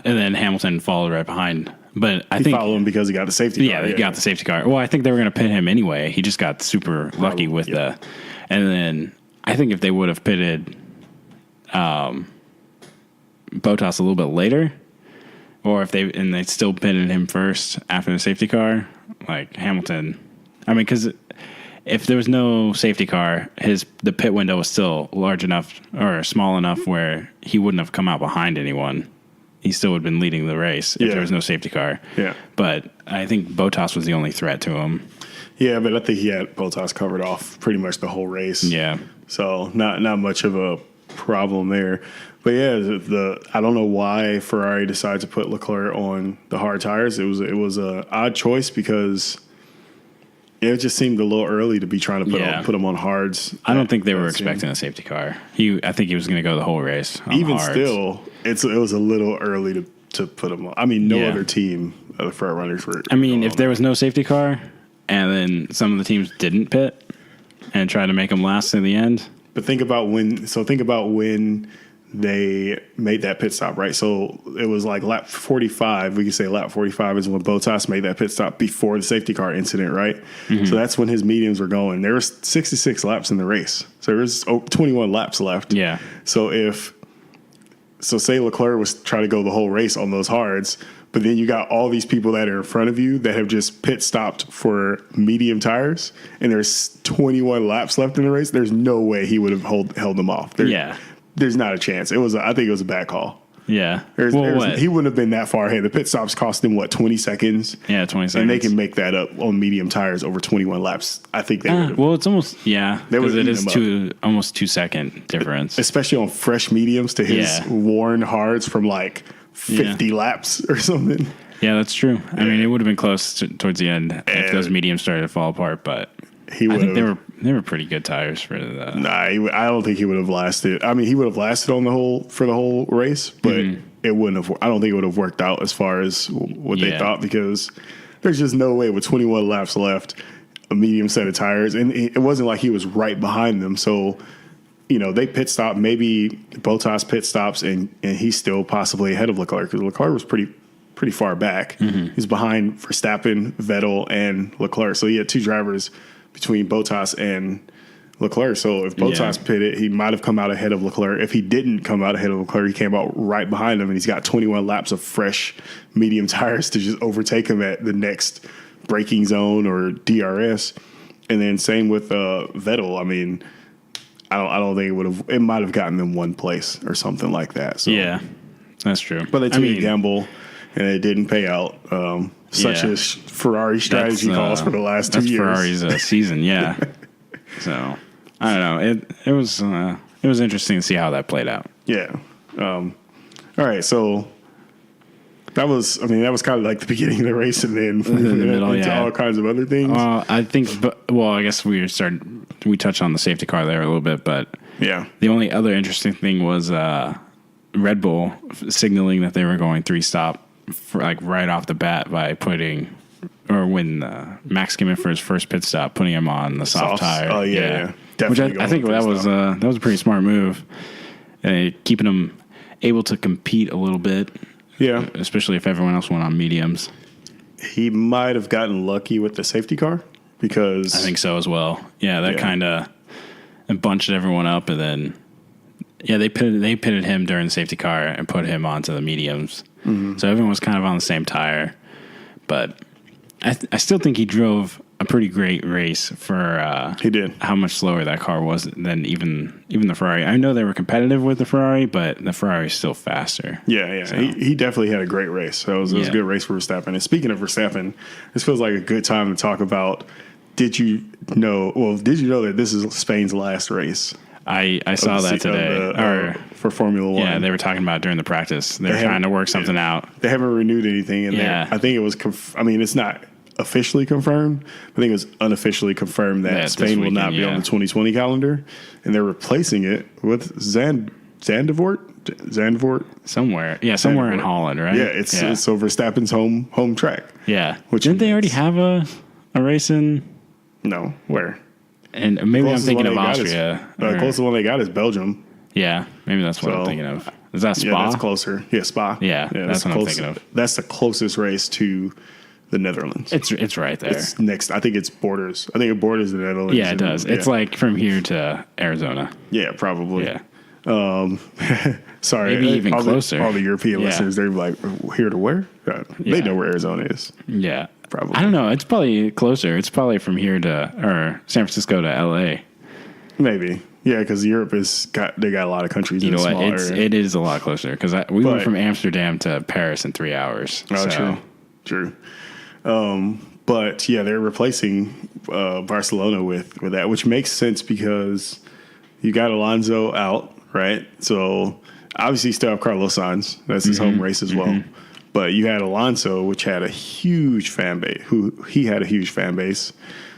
then Hamilton followed right behind. But I think he followed him because he got the safety car. Yeah, he got the safety car. Well, I think they were going to pit him anyway. He just got super lucky with and then I think if they would have pitted Bottas a little bit later, or if they still pitted him first after the safety car, like Hamilton. I mean, because if there was no safety car, the pit window was still large enough or small enough where he wouldn't have come out behind anyone. He still would have been leading the race if there was no safety car. Yeah. But I think Bottas was the only threat to him. Yeah, but I think he had Bottas covered off pretty much the whole race. Yeah. So not much of a problem there. But I don't know why Ferrari decided to put Leclerc on the hard tires. It was a odd choice because it just seemed a little early to be trying to put him on hards. I don't think they were expecting a safety car. I think he was going to go the whole race. Even hards. Still, it was a little early to put him on. I mean, no Yeah. other team of the front runners were. I mean, if there was no safety car, and then some of the teams didn't pit and try to make them last in the end. But think about when they made that pit stop, right? So it was like lap 45. We can say lap 45 is when Bottas made that pit stop before the safety car incident, right? Mm-hmm. So that's when his mediums were going. There was 66 laps in the race. So there was 21 laps left. Yeah. So say Leclerc was trying to go the whole race on those hards, but then you got all these people that are in front of you that have just pit stopped for medium tires, and there's 21 laps left in the race. There's no way he would have held them off. There's not a chance. I think it was a bad call. Yeah. He wouldn't have been that far ahead. The pit stops cost him 20 seconds. Yeah, 20 seconds. And they can make that up on medium tires over 21 laps. I think they would have. Well, it's almost because it is almost 2 second difference, especially on fresh mediums to his worn hards from like 50 laps or something. Yeah, that's true. I mean, it would have been close towards the end if those mediums started to fall apart, but I think they were pretty good tires for the. Nah, I don't think he would have lasted. I mean, he would have lasted for the whole race, but it wouldn't have. I don't think it would have worked out as far as what they thought, because there's just no way with 21 laps left, a medium set of tires, and it wasn't like he was right behind them. So, they pit stop. Maybe Bottas pit stops, and he's still possibly ahead of Leclerc, because Leclerc was pretty far back. He's behind Verstappen, Vettel, and Leclerc. So he had two drivers between Bottas and Leclerc. So if Bottas pitted, he might have come out ahead of Leclerc. If he didn't come out ahead of Leclerc, he came out right behind him, and he's got 21 laps of fresh medium tires to just overtake him at the next braking zone or DRS. And then same with Vettel. I mean, I don't think it would have. It might have gotten them one place or something like that. So yeah, that's true. But they took a gamble, and it didn't pay out. Such as Ferrari strategy calls for the last 2 years. That's Ferrari's season, yeah. So I don't know. It was interesting to see how that played out. Yeah. All right. So that was kind of like the beginning of the race, and then into all kinds of other things. I think. I guess we touched on the safety car there a little bit, but the only other interesting thing was Red Bull signaling that they were going 3-stop. Right off the bat when Max came in for his first pit stop, putting him on the soft tire. Oh yeah. Which I think that was a pretty smart move, keeping him able to compete a little bit. Yeah, especially if everyone else went on mediums. He might have gotten lucky with the safety car, because I think so as well. Yeah, that kind of bunched everyone up, and then they pitted him during the safety car and put him onto the mediums. Mm-hmm. So everyone was kind of on the same tire, but I still think he drove a pretty great race for he did. How much slower that car was than even the Ferrari. I know they were competitive with the Ferrari, but the Ferrari is still faster. Yeah. So. He definitely had a great race. So it was a good race for Verstappen. And speaking of Verstappen, this feels like a good time to talk about. Did you know that this is Spain's last race? I saw that today. For Formula One. Yeah, they were talking about during the practice. They were trying to work something out. They haven't renewed anything. And I think it was, it's not officially confirmed. I think it was unofficially confirmed that Spain will not be on the 2020 calendar. And they're replacing it with Zandvoort? Somewhere. Yeah, somewhere in Holland, right? Yeah, it's so Verstappen's home track. Yeah. Didn't they already have a race in? No, where? And maybe I'm thinking of Austria. The closest one they got is Belgium. Yeah, maybe that's what I'm thinking of. Is that Spa? Yeah, that's closer. Yeah, Spa. Yeah, that's what I'm thinking of. That's the closest race to the Netherlands. It's right there. It's next. I think it's borders. I think it borders the Netherlands. Yeah, it does. It's like from here to Arizona. Yeah, probably. Yeah. Sorry. Maybe even closer. All the European listeners, they're like, here to where? They know where Arizona is. Yeah. Probably. I don't know. It's probably closer. It's probably from here to San Francisco to LA. Maybe. Yeah, because Europe they got a lot of countries in a small area. It is a lot closer, because we went from Amsterdam to Paris in 3 hours. Oh, true. But yeah, they're replacing Barcelona with that, which makes sense because you got Alonso out, right? So obviously you still have Carlos Sainz. That's his home race as well. Mm-hmm. But you had Alonso, which had a huge fan base. He had a huge fan base.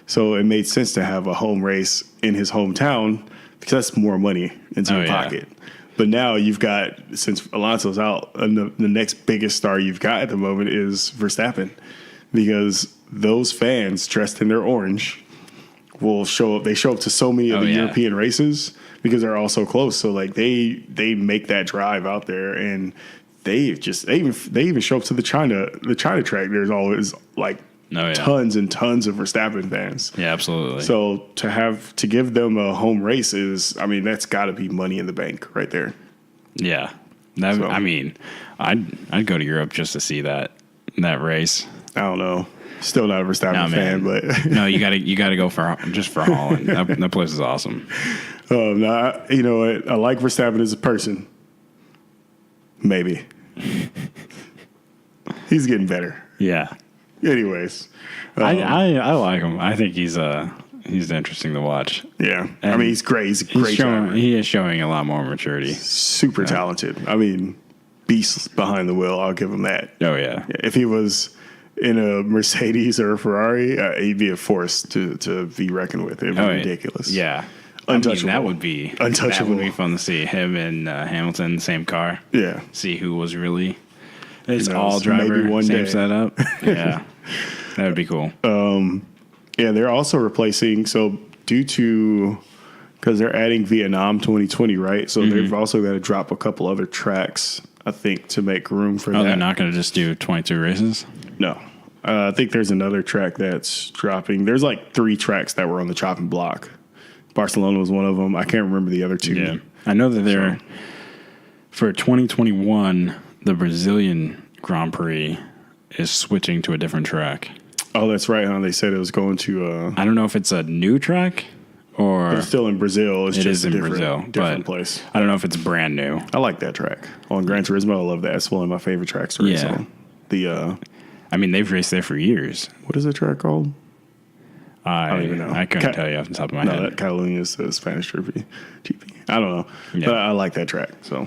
So it made sense to have a home race in his hometown, because that's more money into your pocket. But now you've got, since Alonso's out, the next biggest star you've got at the moment is Verstappen, because those fans dressed in their orange will show up. They show up to so many of the European races because they're all so close. So like they make that drive out there, and they even show up to the China track. There's always like tons and tons of Verstappen fans. Yeah, absolutely. So to give them a home race is, I mean, that's got to be money in the bank right there. Yeah, I mean, I'd go to Europe just to see that race. I don't know. Still not a Verstappen fan, but no, you gotta go for Holland. That place is awesome. No, you know what? I like Verstappen as a person. Maybe he's getting better. Yeah. Anyways, I like him. I think he's interesting to watch. Yeah, and I mean he's great. He's a great driver. He is showing a lot more maturity. Super talented. I mean, beast behind the wheel. I'll give him that. Oh yeah. If he was in a Mercedes or a Ferrari, he'd be a force to be reckoned with. It'd be ridiculous. Yeah. Untouchable. That would be untouchable. That would be fun to see him and Hamilton in the same car. Yeah. See who was really his all driver, maybe one same day. setup. Yeah. That would be cool. Yeah, they're also replacing, so because they're adding Vietnam 2020, right? So they've also got to drop a couple other tracks, I think, to make room for that. Oh, they're not going to just do 22 races? No. I think there's another track that's dropping. There's like 3 tracks that were on the chopping block. Barcelona was one of them. I can't remember the other 2. Yeah. I know that for 2021, the Brazilian Grand Prix is switching to a different track. Oh, that's right, huh? They said it was going to... I don't know if it's a new track or... It's still in Brazil. It's just in a Brazil, different place. I don't know if it's brand new. I like that track. On Gran Turismo, I love that. It's one of my favorite tracks to race on. I mean, they've raced there for years. What is the track called? I don't even know. I couldn't tell you off the top of my head. No, that Catalunya is the Spanish GP. I don't know. Yeah. But I like that track. So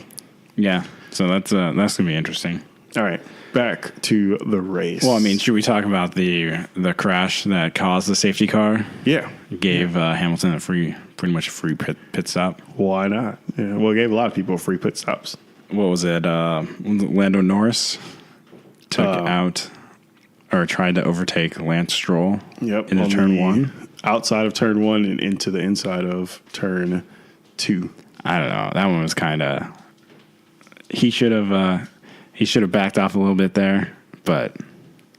yeah. So that's going to be interesting. All right. Back to the race. Well, I mean, should we talk about the crash that caused the safety car? Yeah. Gave Hamilton pretty much a free pit stop. Why not? Yeah. Well, it gave a lot of people free pit stops. What was it? Lando Norris took out or tried to overtake Lance Stroll into turn 1. Outside of turn 1 and into the inside of turn 2. I don't know. That one was kind of... He should have backed off a little bit there, but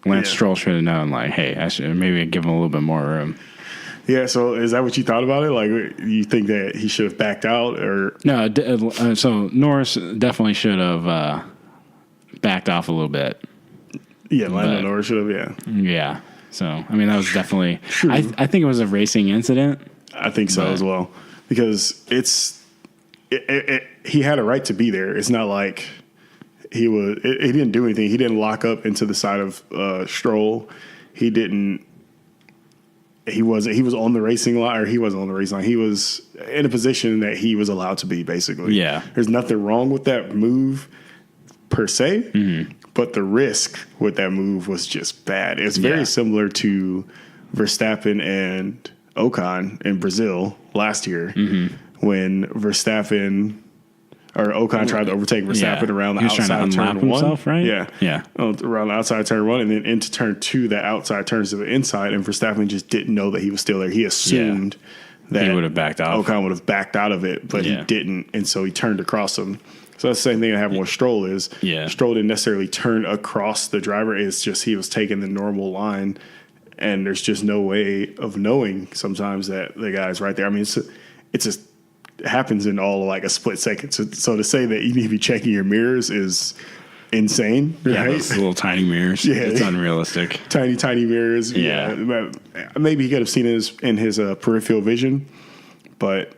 Lance Stroll should have known, like, hey, I should maybe give him a little bit more room. Yeah, so is that what you thought about it? Like, you think that he should have backed out? Or no, so Norris definitely should have backed off a little bit. Yeah, Lando Norris should have, Yeah. So, I mean, that was definitely... I think it was a racing incident. I think so as well. Because he had a right to be there. It's not like... He didn't do anything. He didn't lock up into the side of Stroll. He was on the racing line, or he wasn't on the racing line. He was in a position that he was allowed to be, basically. Yeah. There's nothing wrong with that move per se, but the risk with that move was just bad. It's very similar to Verstappen and Ocon in Brazil last year when Ocon tried to overtake Verstappen around the outside of turn 1. Himself, right? Yeah. Around the outside turn 1, and then into turn 2, that outside turns to the inside, and Verstappen just didn't know that he was still there. He assumed that he would have backed off. Ocon would have backed out of it, but he didn't, and so he turned across him. So that's the same thing that happened with Stroll is Stroll didn't necessarily turn across the driver. It's just he was taking the normal line, and there's just no way of knowing sometimes that the guy's right there. I mean, it's just... It happens in all like a split second. So to say that you need to be checking your mirrors is insane. Yeah, right? those little tiny mirrors. Yeah, it's unrealistic. Tiny mirrors. Yeah. Maybe he could have seen it in his peripheral vision, but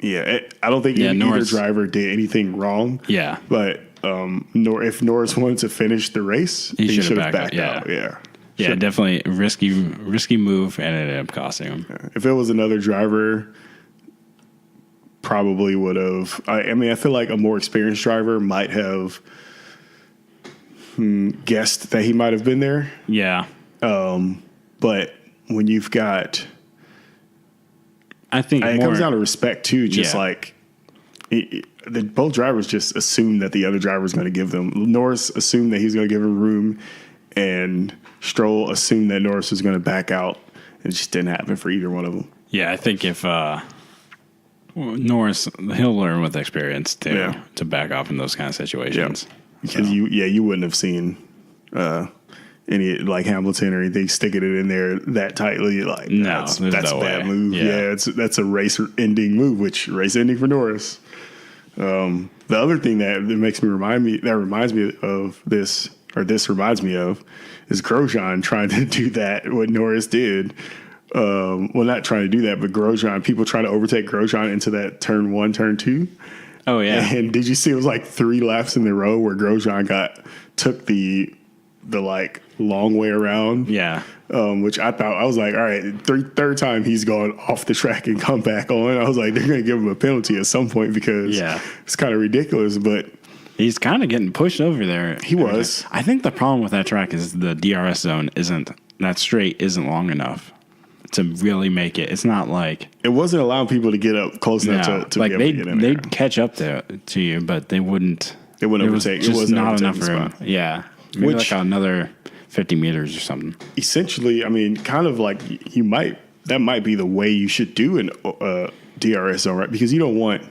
I don't think either driver did anything wrong. Yeah, but if Norris wanted to finish the race, he should have backed out. Yeah, definitely risky move, and it ended up costing him. Yeah. If it was another driver, probably would have. I feel like a more experienced driver might have guessed that he might have been there. Yeah. But when you've got, I think it comes down to respect too. Just like both drivers just assumed that the other driver was going to give them. Norris assumed that he's going to give him room, and Stroll assumed that Norris was going to back out. It just didn't happen for either one of them. Yeah, I think if Norris, he'll learn with experience to back off in those kind of situations. Yeah. Because you wouldn't have seen any like Hamilton or anything sticking it in there that tightly. Like that's no a bad move. Yeah, that's a race ending move, which race ending for Norris. The other thing that reminds me of this is Grosjean trying to do that what Norris did. Well, not trying to do that, but Grosjean, people trying to overtake Grosjean into that turn 1, turn 2. Oh yeah. And did you see it was like 3 laps in the row where Grosjean took the like long way around? Yeah. Which I thought, I was like, all right, third time he's gone off the track and come back on. I was like, they're going to give him a penalty at some point because it's kind of ridiculous, but he's kind of getting pushed over there. He was. I think the problem with that track is the DRS zone isn't long enough to really make it. It's not like it wasn't allowing people to get up close enough to like be able to get in there. They'd catch up to you, but they wouldn't. It wouldn't overtake. It was not enough room. Spot. Yeah, maybe like another 50 meters or something. Essentially, I mean, kind of like that might be the way you should do an DRS zone, right? Because you don't want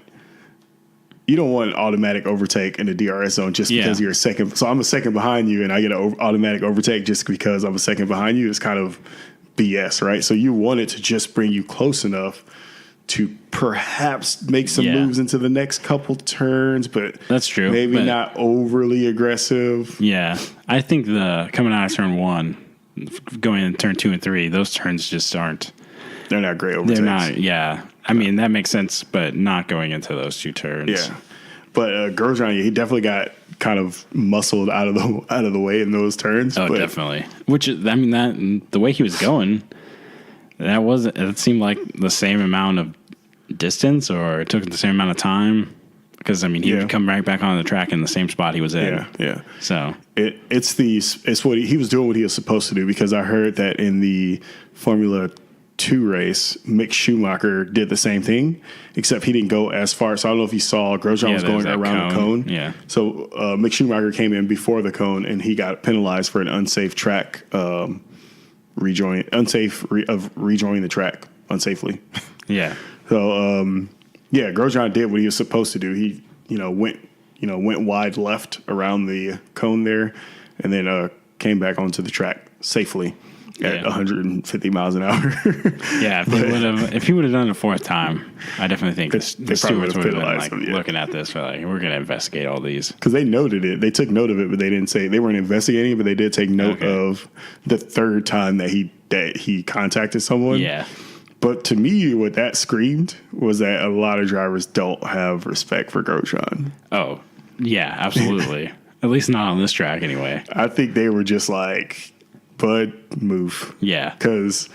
automatic overtake in the DRS zone just because you're a second. So I'm a second behind you, and I get an automatic overtake just because I'm a second behind you. It's kind of BS, right? So you want it to just bring you close enough to perhaps make some moves into the next couple turns, but that's true. Maybe not overly aggressive. Yeah, I think coming out of turn 1, going into turn 2 and 3, those turns just aren't. They're not great overtakes. They're not. Yeah, I mean that makes sense, but not going into those 2 turns. Yeah, but Grosjean, he definitely got kind of muscled out of the way in those turns. Oh, definitely. Which I mean that the way he was going, it seemed like the same amount of distance, or it took the same amount of time. Because I mean, he would come right back on the track in the same spot he was in. Yeah. So it's what he was doing what he was supposed to do. Because I heard that in the Formula 2 race, Mick Schumacher did the same thing, except he didn't go as far. So I don't know if you saw Grosjean was going around the cone. Yeah. So Mick Schumacher came in before the cone, and he got penalized for an unsafe track rejoining the track unsafely. Yeah. So Grosjean did what he was supposed to do. He went wide left around the cone there, and then came back onto the track safely at 150 miles an hour. Yeah, if he would have done it a 4th time, I definitely think the stewards would have been like looking at this, like, we're going to investigate all these. Because they noted it. They took note of it, but they didn't say, they weren't investigating it, but they did take note of the 3rd time that he contacted someone. Yeah. But to me, what that screamed was that a lot of drivers don't have respect for Grosjean. Oh, yeah, absolutely. At least not on this track anyway. I think they were just like, bud, move. Yeah. Because,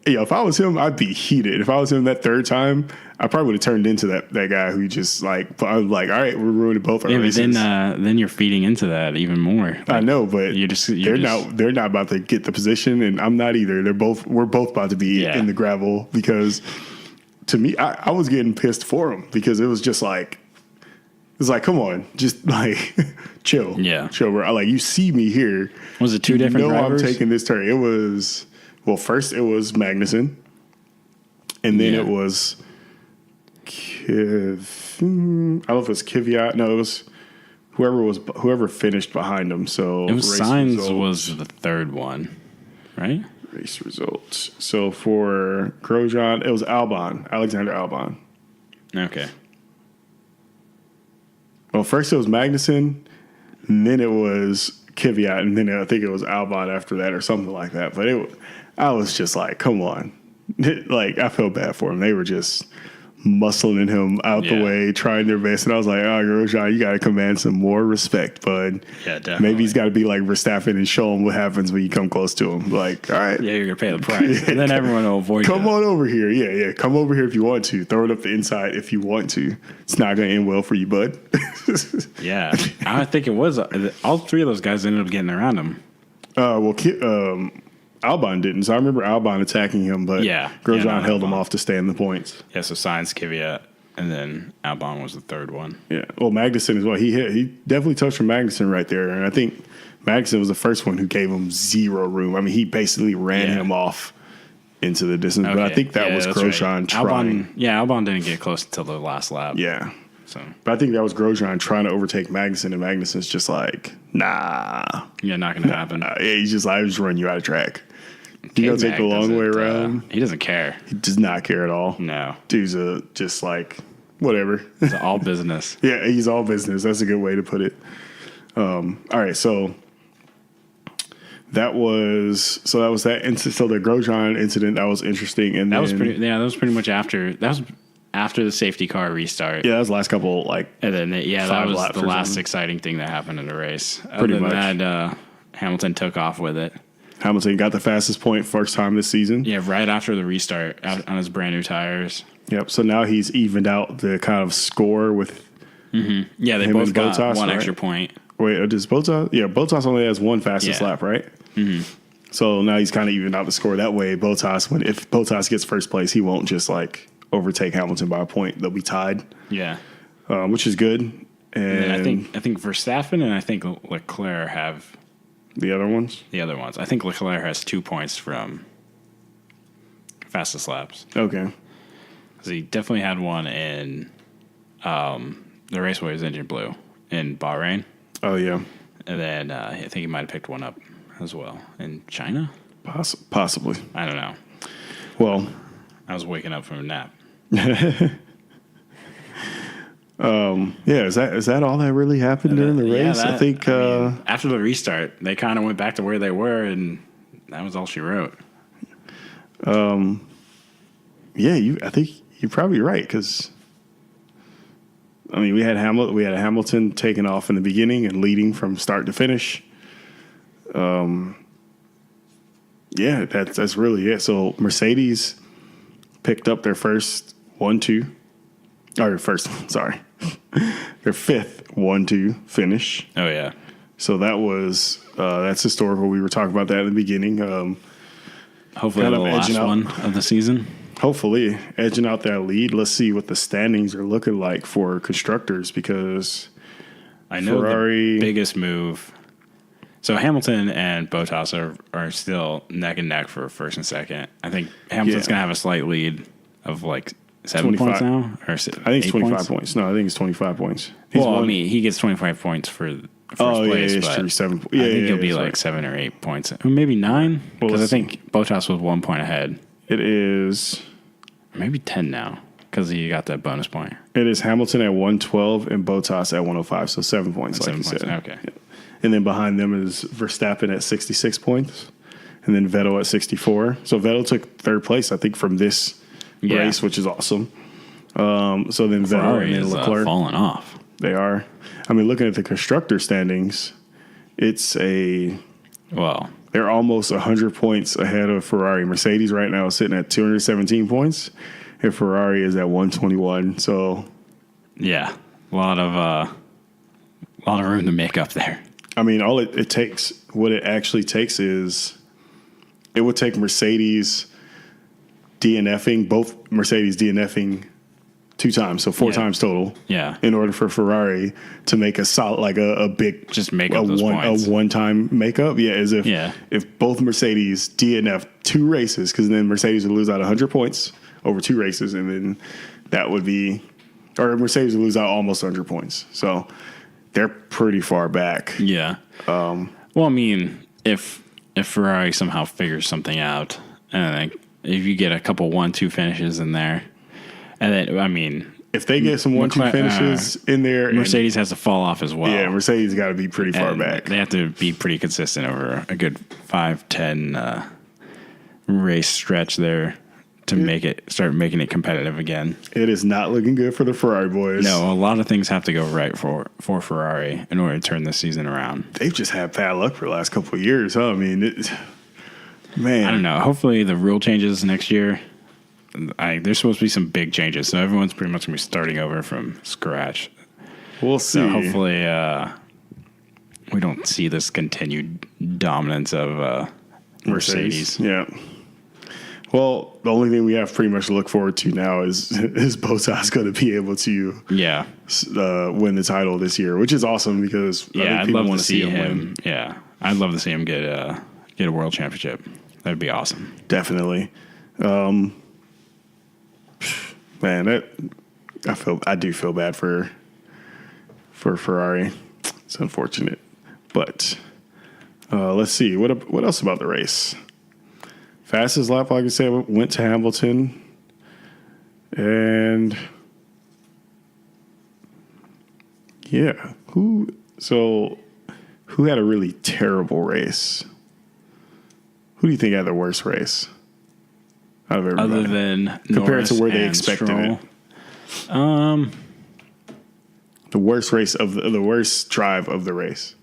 if I was him, I'd be heated. If I was him that 3rd time, I probably would have turned into that guy who just like, I was like, all right, we're ruining both our races. But then you're feeding into that even more. Like, I know, but they're not about to get the position, and I'm not either. We're both about to be in the gravel, because to me, I was getting pissed for them, because it was just like, come on, just like chill. Yeah. Chill, bro. Like, you see me here. Was it 2 different drivers? I'm taking this turn. It was, first it was Magnussen, and then it was I don't know if it was Kvyat. No, it was whoever finished behind him. So it was Sainz was the 3rd one, right? Race results. So for Grosjean, it was Alexander Albon. Okay. Well, first it was Magnussen, and then it was Kvyat, and then I think it was Albon after that or something like that. But I was just like, come on. Like, I felt bad for him. They were just muscling him out the way, trying their best. And I was like, Grosjean, you got to command some more respect, bud. Yeah, definitely. Maybe he's got to be like Verstappen and show him what happens when you come close to him. Like, all right. Yeah, you're going to pay the price. And then everyone will avoid you. Come on over here. Yeah. Come over here if you want to. Throw it up the inside if you want to. It's not going to end well for you, bud. Yeah. I think it was. All 3 of those guys ended up getting around him. Albon didn't. So I remember Albon attacking him, but Grosjean held him off to stay in the points. Yeah, so Sainz, Kvyat. and then Albon was the third one. Yeah. Well, Magnussen as well. He definitely touched from Magnussen right there, and I think Magnussen was the first one who gave him zero room. I mean, he basically ran him off into the distance. Okay. But I think that was Grosjean trying. Albon didn't get close until the last lap. Yeah. So, but I think that was Grosjean trying to overtake Magnussen, and Magnussen's just like, nah. Yeah, not going to happen. Yeah, he's just like, I just run you out of track. You gonna take the long way around? He doesn't care. He does not care at all. No. Dude's just like, whatever. It's all business. Yeah, he's all business. That's a good way to put it. All right, so that was that incident. So the Grosjean incident, that was interesting, and that was pretty much after the safety car restart. Yeah, that was the last couple and then that was the last exciting thing that happened in the race. Pretty much. That, Hamilton took off with it. Hamilton got the fastest point first time this season. Yeah, right after the restart on his brand new tires. Yep. So now he's evened out the kind of score with. Mm-hmm. Yeah, they both got Bottas, one extra point. Wait, does Bottas? Yeah, Bottas only has one fastest lap, right? Mm-hmm. So now he's kind of evened out the score that way. If Bottas gets first place, he won't just like overtake Hamilton by a point. They'll be tied. Yeah, which is good. And I think Verstappen and I think Leclerc have the other ones. I think Leclerc has 2 points from fastest laps. Okay. So he definitely had one in the race where his engine blew in Bahrain. Oh yeah. And then I think he might have picked one up as well in China. Possibly. I don't know. Well, I was waking up from a nap. Yeah, is that all that really happened during the race? I think after the restart, they kind of went back to where they were, and that was all she wrote. Yeah, I think you're probably right because I mean we had Hamilton taking off in the beginning and leading from start to finish. Yeah, that's really it. So Mercedes picked up their first 1-2. Or their fifth 1-2 finish. Oh yeah. So that's historical. We were talking about that in the beginning. Hopefully the last one of the season. Hopefully edging out that lead. Let's see what the standings are looking like for constructors because I know Ferrari, the biggest move. So Hamilton and Bottas are still neck and neck for first and second. I think Hamilton's gonna have a slight lead of like 7 points now? Or I think it's 25 points. No, I think it's 25 points. He gets 25 points for first place. Yeah, it's true. 7 points. I think he'll be like 7 or 8 points. Or maybe 9? Because I think Bottas was 1 point ahead. It is. Maybe 10 now because he got that bonus point. It is Hamilton at 112 and Bottas at 105. So 7 points, like you said. Okay. Yeah. And then behind them is Verstappen at 66 points. And then Vettel at 64. So Vettel took third place, I think, from this race, which is awesome. So then Ferrari Vettel and then Leclerc falling off. They are. I mean, looking at the constructor standings, they're almost 100 points ahead of Ferrari. Mercedes right now is sitting at 217 points, and Ferrari is at 121. So, yeah, a lot of room to make up there. I mean, all it takes, what it actually takes is, it would take Mercedes both Mercedes DNFing 2 times, so 4 times total. Yeah. In order for Ferrari to make a solid, like a big, just make up those points. A one-time makeup. Yeah, as if both Mercedes DNF 2 races, because then Mercedes would lose out 100 points over 2 races, and then that would be, or Mercedes would lose out almost 100 points. So they're pretty far back. Yeah. Well, I mean, if Ferrari somehow figures something out, and if you get a couple 1-2 finishes in there. And then, I mean, if they get some 1-2 finishes in there, Mercedes has to fall off as well. Yeah, Mercedes got to be pretty far back. They have to be pretty consistent over a good 5-10 race stretch there to start making it competitive again. It is not looking good for the Ferrari boys. No, a lot of things have to go right for Ferrari in order to turn this season around. They've just had bad luck for the last couple of years, huh? I mean, man, I don't know. Hopefully, the rule changes next year. There's supposed to be some big changes, so everyone's pretty much going to be starting over from scratch. We'll see. So hopefully we don't see this continued dominance of Mercedes. Yeah. Well, the only thing we have pretty much to look forward to now is Bottas going to be able to win the title this year, which is awesome because I'd love to see him win. Yeah, I'd love to see him get a world championship. That'd be awesome. Definitely. Man, I do feel bad for Ferrari. It's unfortunate, but let's see what else about the race. Fastest lap, like I said, went to Hamilton, and who had a really terrible race? Who do you think had the worst race out of everybody? Other than compared Norris to where they and expected Stroll? it? The worst race the worst drive of the race.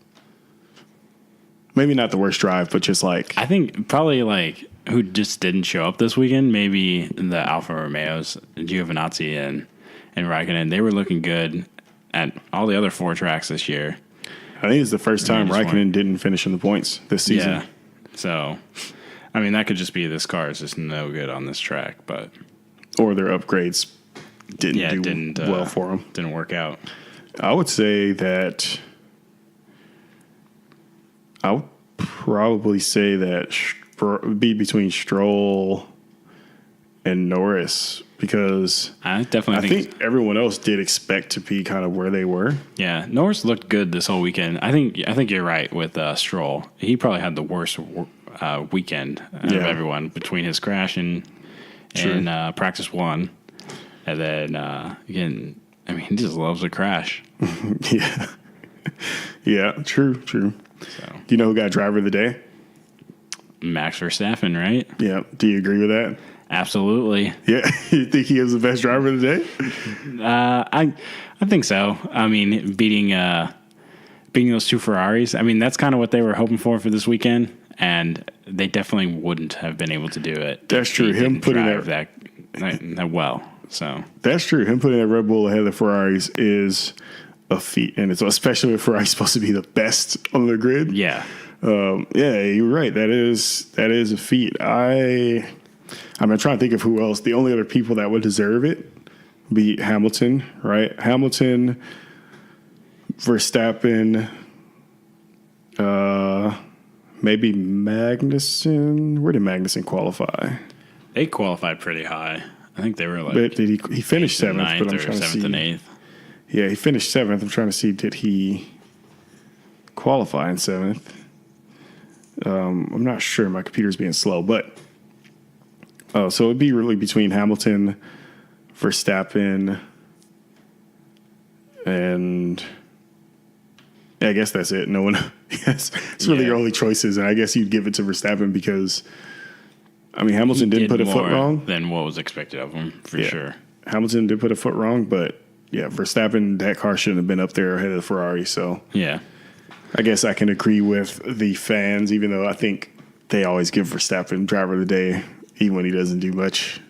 Maybe not the worst drive, but just like I think probably like who just didn't show up this weekend. Maybe the Alfa Romeos, Giovinazzi and Raikkonen. They were looking good at all the other 4 tracks this year. I think it's the first time Raikkonen didn't finish in the points this season. Yeah. So, I mean, that could just be this car is just no good on this track, but or their upgrades didn't do well for them. Didn't work out. I would say that I would probably say that be between Stroll and Norris because I think everyone else did expect to be kind of where they were. Yeah, Norris looked good this whole weekend. I think you're right with Stroll. He probably had the worst weekend of everyone between his crash and practice 1, and then again. I mean, he just loves a crash. Yeah, true. So. Do you know who got driver of the day? Max Verstappen, right? Yeah. Do you agree with that? Absolutely. Yeah. You think he was the best driver of the day? I think so. I mean, beating those 2 Ferraris. I mean, that's kind of what they were hoping for this weekend, and they definitely wouldn't have been able to do it. That's true. Him putting that well. So that's true. Him putting that Red Bull ahead of the Ferraris is a feat, and it's especially if Ferrari's supposed to be the best on the grid. Yeah. You're right. That is a feat. I'm trying to think of who else. The only other people that would deserve it would be Hamilton, right? Hamilton, Verstappen, maybe Magnussen. Where did Magnussen qualify? They qualified pretty high. I think they were like. But did he finished 7th? But I'm trying to see 7th and 8th. Yeah, he finished 7th. I'm trying to see, did he qualify in 7th? I'm not sure. My computer's being slow, but so it'd be really between Hamilton, Verstappen, and I guess that's it. No one. Yes, it's really your only choices, and I guess you'd give it to Verstappen because. I mean, Hamilton did put a foot wrong than what was expected of him, for sure. Hamilton did put a foot wrong, but Verstappen, that car shouldn't have been up there ahead of the Ferrari. So I guess I can agree with the fans, even though I think they always give Verstappen driver of the day, even when he doesn't do much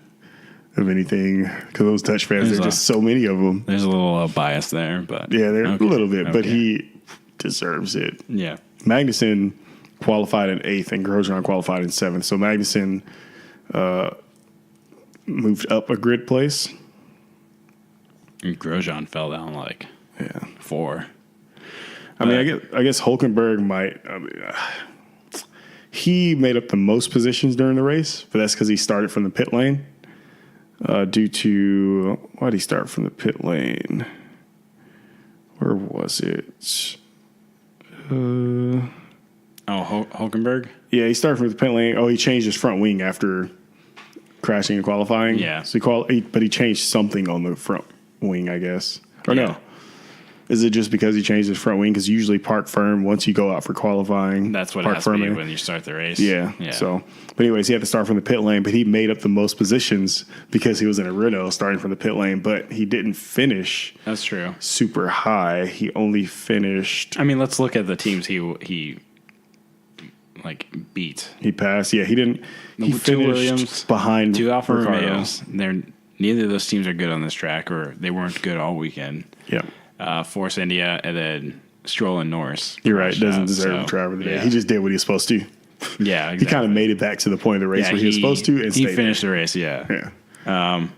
of anything. Because those Dutch fans, there's just so many of them. There's a little bias there, but they're a little bit, but he deserves it. Yeah, Magnussen qualified in 8th and Grosjean qualified in 7th. So Magnussen moved up a grid place. And Grosjean fell down 4. I mean, I guess Hülkenberg might. He made up the most positions during the race, but that's because he started from the pit lane. Due to why did he start from the pit lane? Where was it? Hülkenberg? Yeah, he started from the pit lane. Oh, he changed his front wing after crashing and qualifying. Yeah. So but he changed something on the front wing, I guess. Or no. Is it just because he changed his front wing? Because you usually park firm once you go out for qualifying. That's what it has to be when you start the race. Yeah. So, but anyways, he had to start from the pit lane, but he made up the most positions because he was in a Renault starting from the pit lane, but he didn't finish. That's true. Super high. He only finished. I mean, let's look at the teams he beat. He passed. Yeah, he didn't. He finished 2 Williams, behind 2 Alfa Ricardo. Romeos. Neither of those teams are good on this track, or they weren't good all weekend. Yeah. Force India, and then Stroll and Norris. You're right. Doesn't deserve driver of the day. He just did what he was supposed to. Yeah, exactly. He kind of made it back to the point of the race where he was supposed to, and he stayed finished there. the race. Yeah. Yeah.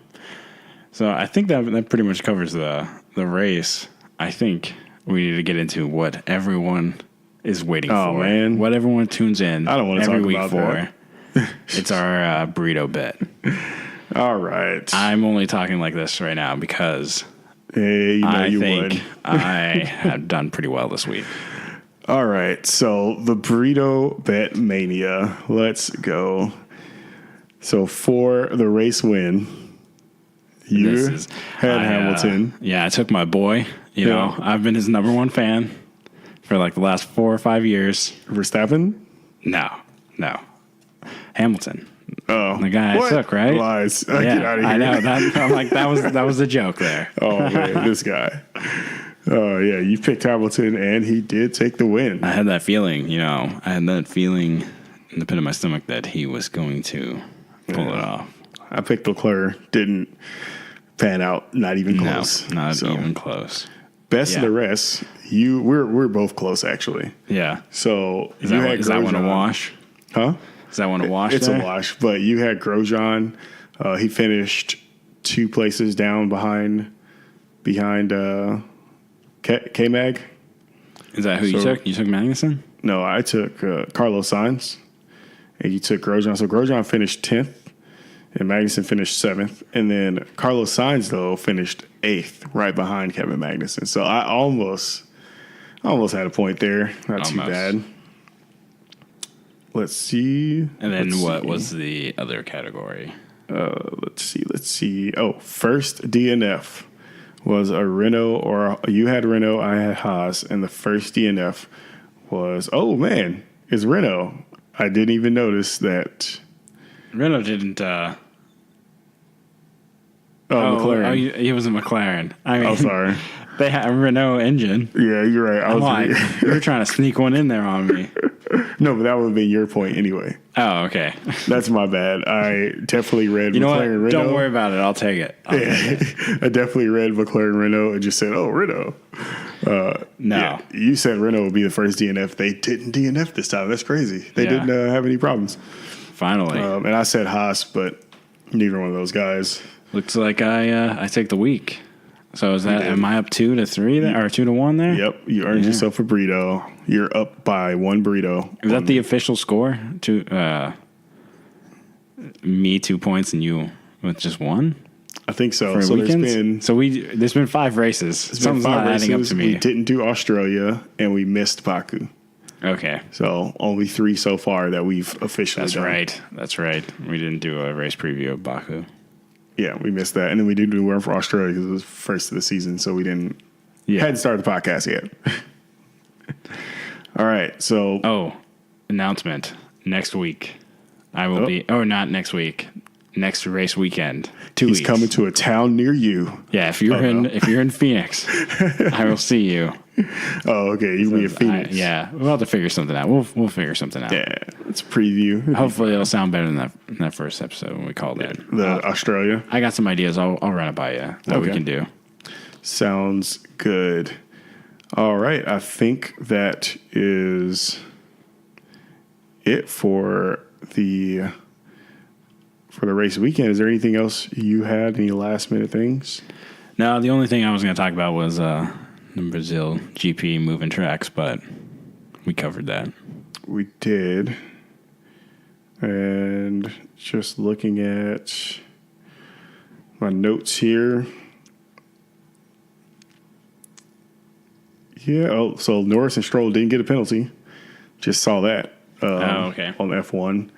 So I think that pretty much covers the race. I think we need to get into what everyone is waiting for. Man. What everyone tunes in. I don't want to every talk week about for. that. It's our burrito bet. All right. I'm only talking like this right now because Hey, you know I you think would. I have done pretty well this week. All right. So the burrito bet mania. Let's go. So for the race win, you had Hamilton. Yeah, I took my boy. You know, I've been his number one fan for like the last 4 or 5 years. Verstappen? No. Hamilton. Oh, The guy I took, right? Lies. Get out of here. I know. I'm like, that was the joke there. Oh man, this guy. Oh yeah, you picked Hamilton, and he did take the win. I had that feeling, I had that feeling in the pit of my stomach that he was going to pull it off. I picked Leclerc. Didn't pan out. Not even close. No, not even close. Best of the rest. We're both close actually. Yeah. So Is that one a wash? Huh? Is that one a wash? It's there? a wash. But you had Grosjean. He finished 2 places down behind K-Mag. Is that who you took? You took Magnussen? No, I took Carlos Sainz, and you took Grosjean. So Grosjean finished 10th, and Magnussen finished 7th. And then Carlos Sainz, though, finished 8th, right behind Kevin Magnussen. So I almost had a point there. Not too bad. Let's see. And then what was the other category? Let's see. Oh, first DNF was a Renault, or you had Renault, I had Haas, and the first DNF was, it's Renault. I didn't even notice that. Renault didn't. McLaren. He was a McLaren. I mean, Sorry. They had a Renault engine. Yeah, you're right. I'm like, you're trying to sneak one in there on me. No, but that would have been your point anyway. Oh, okay. That's my bad. I definitely read you know McLaren what? Renault. Don't worry about it. I'll take it. I definitely read McLaren Renault and just said, Renault. No. Yeah, you said Renault would be the first DNF. They didn't DNF this time. That's crazy. They didn't have any problems. Finally. And I said Haas, but neither one of those guys. Looks like I take the week. So am I up 2-3 there, or 2-1 there? Yep, you earned yourself a burrito. You're up by 1 burrito. Is that the official score? Me 2 points and you with just 1? I think so. For so weekends? There's been 5 races. Something's not adding up to me. We didn't do Australia, and we missed Baku. Okay. So only 3 so far that we've officially done. That's right. We didn't do a race preview of Baku. Yeah, we missed that. And then we did do one for Australia because it was first of the season, so we hadn't started the podcast yet. All right, so... announcement. Next week. I will be... Oh, not next week. Next race weekend. 2 weeks. He's coming to a town near you. Yeah, if you're in Phoenix, I will see you. Oh, okay. You'll be in Phoenix. We'll have to figure something out. We'll figure something out. Yeah, it's a preview. Hopefully it'll sound better than that first episode when we called it. The Australia. I got some ideas. I'll run it by you. What we can do. Sounds good. All right. I think that is it for the race weekend. Is there anything else you had? Any last minute things? No, the only thing I was going to talk about was the Brazil GP moving tracks, but we covered that. We did. And just looking at my notes here. Yeah. So Norris and Stroll didn't get a penalty. Just saw that. Okay. On F1.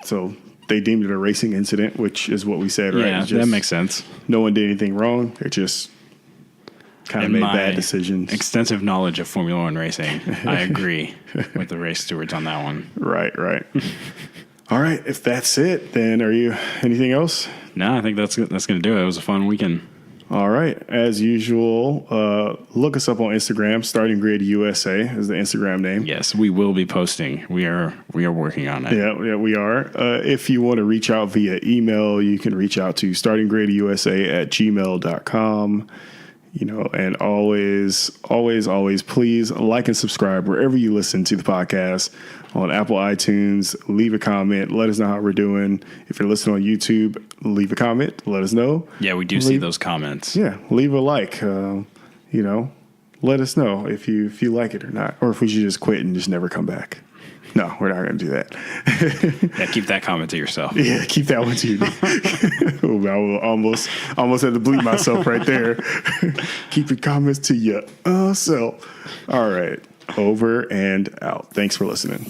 So they deemed it a racing incident, which is what we said, right? Yeah, that makes sense. No one did anything wrong. It just kind of made bad decisions. Extensive knowledge of Formula One racing. I agree with the race stewards on that one. Right. All right. If that's it, then anything else? No, I think that's going to do it. It was a fun weekend. All right. As usual, look us up on Instagram. Starting Grid USA is the Instagram name. Yes, we will be posting. We are working on it. Yeah, we are. If you want to reach out via email, you can reach out to startinggridusa@gmail.com. And always, please like and subscribe wherever you listen to the podcast on Apple iTunes. Leave a comment. Let us know how we're doing. If you're listening on YouTube, leave a comment. Let us know. Yeah, we do see those comments. Yeah, leave a like. Let us know if you like it or not, or if we should just quit and just never come back. No, we're not going to do that. Yeah, keep that comment to yourself. Yeah, keep that one to you. I will almost had to bleep myself right there. Keep your comments to yourself. All right, over and out. Thanks for listening.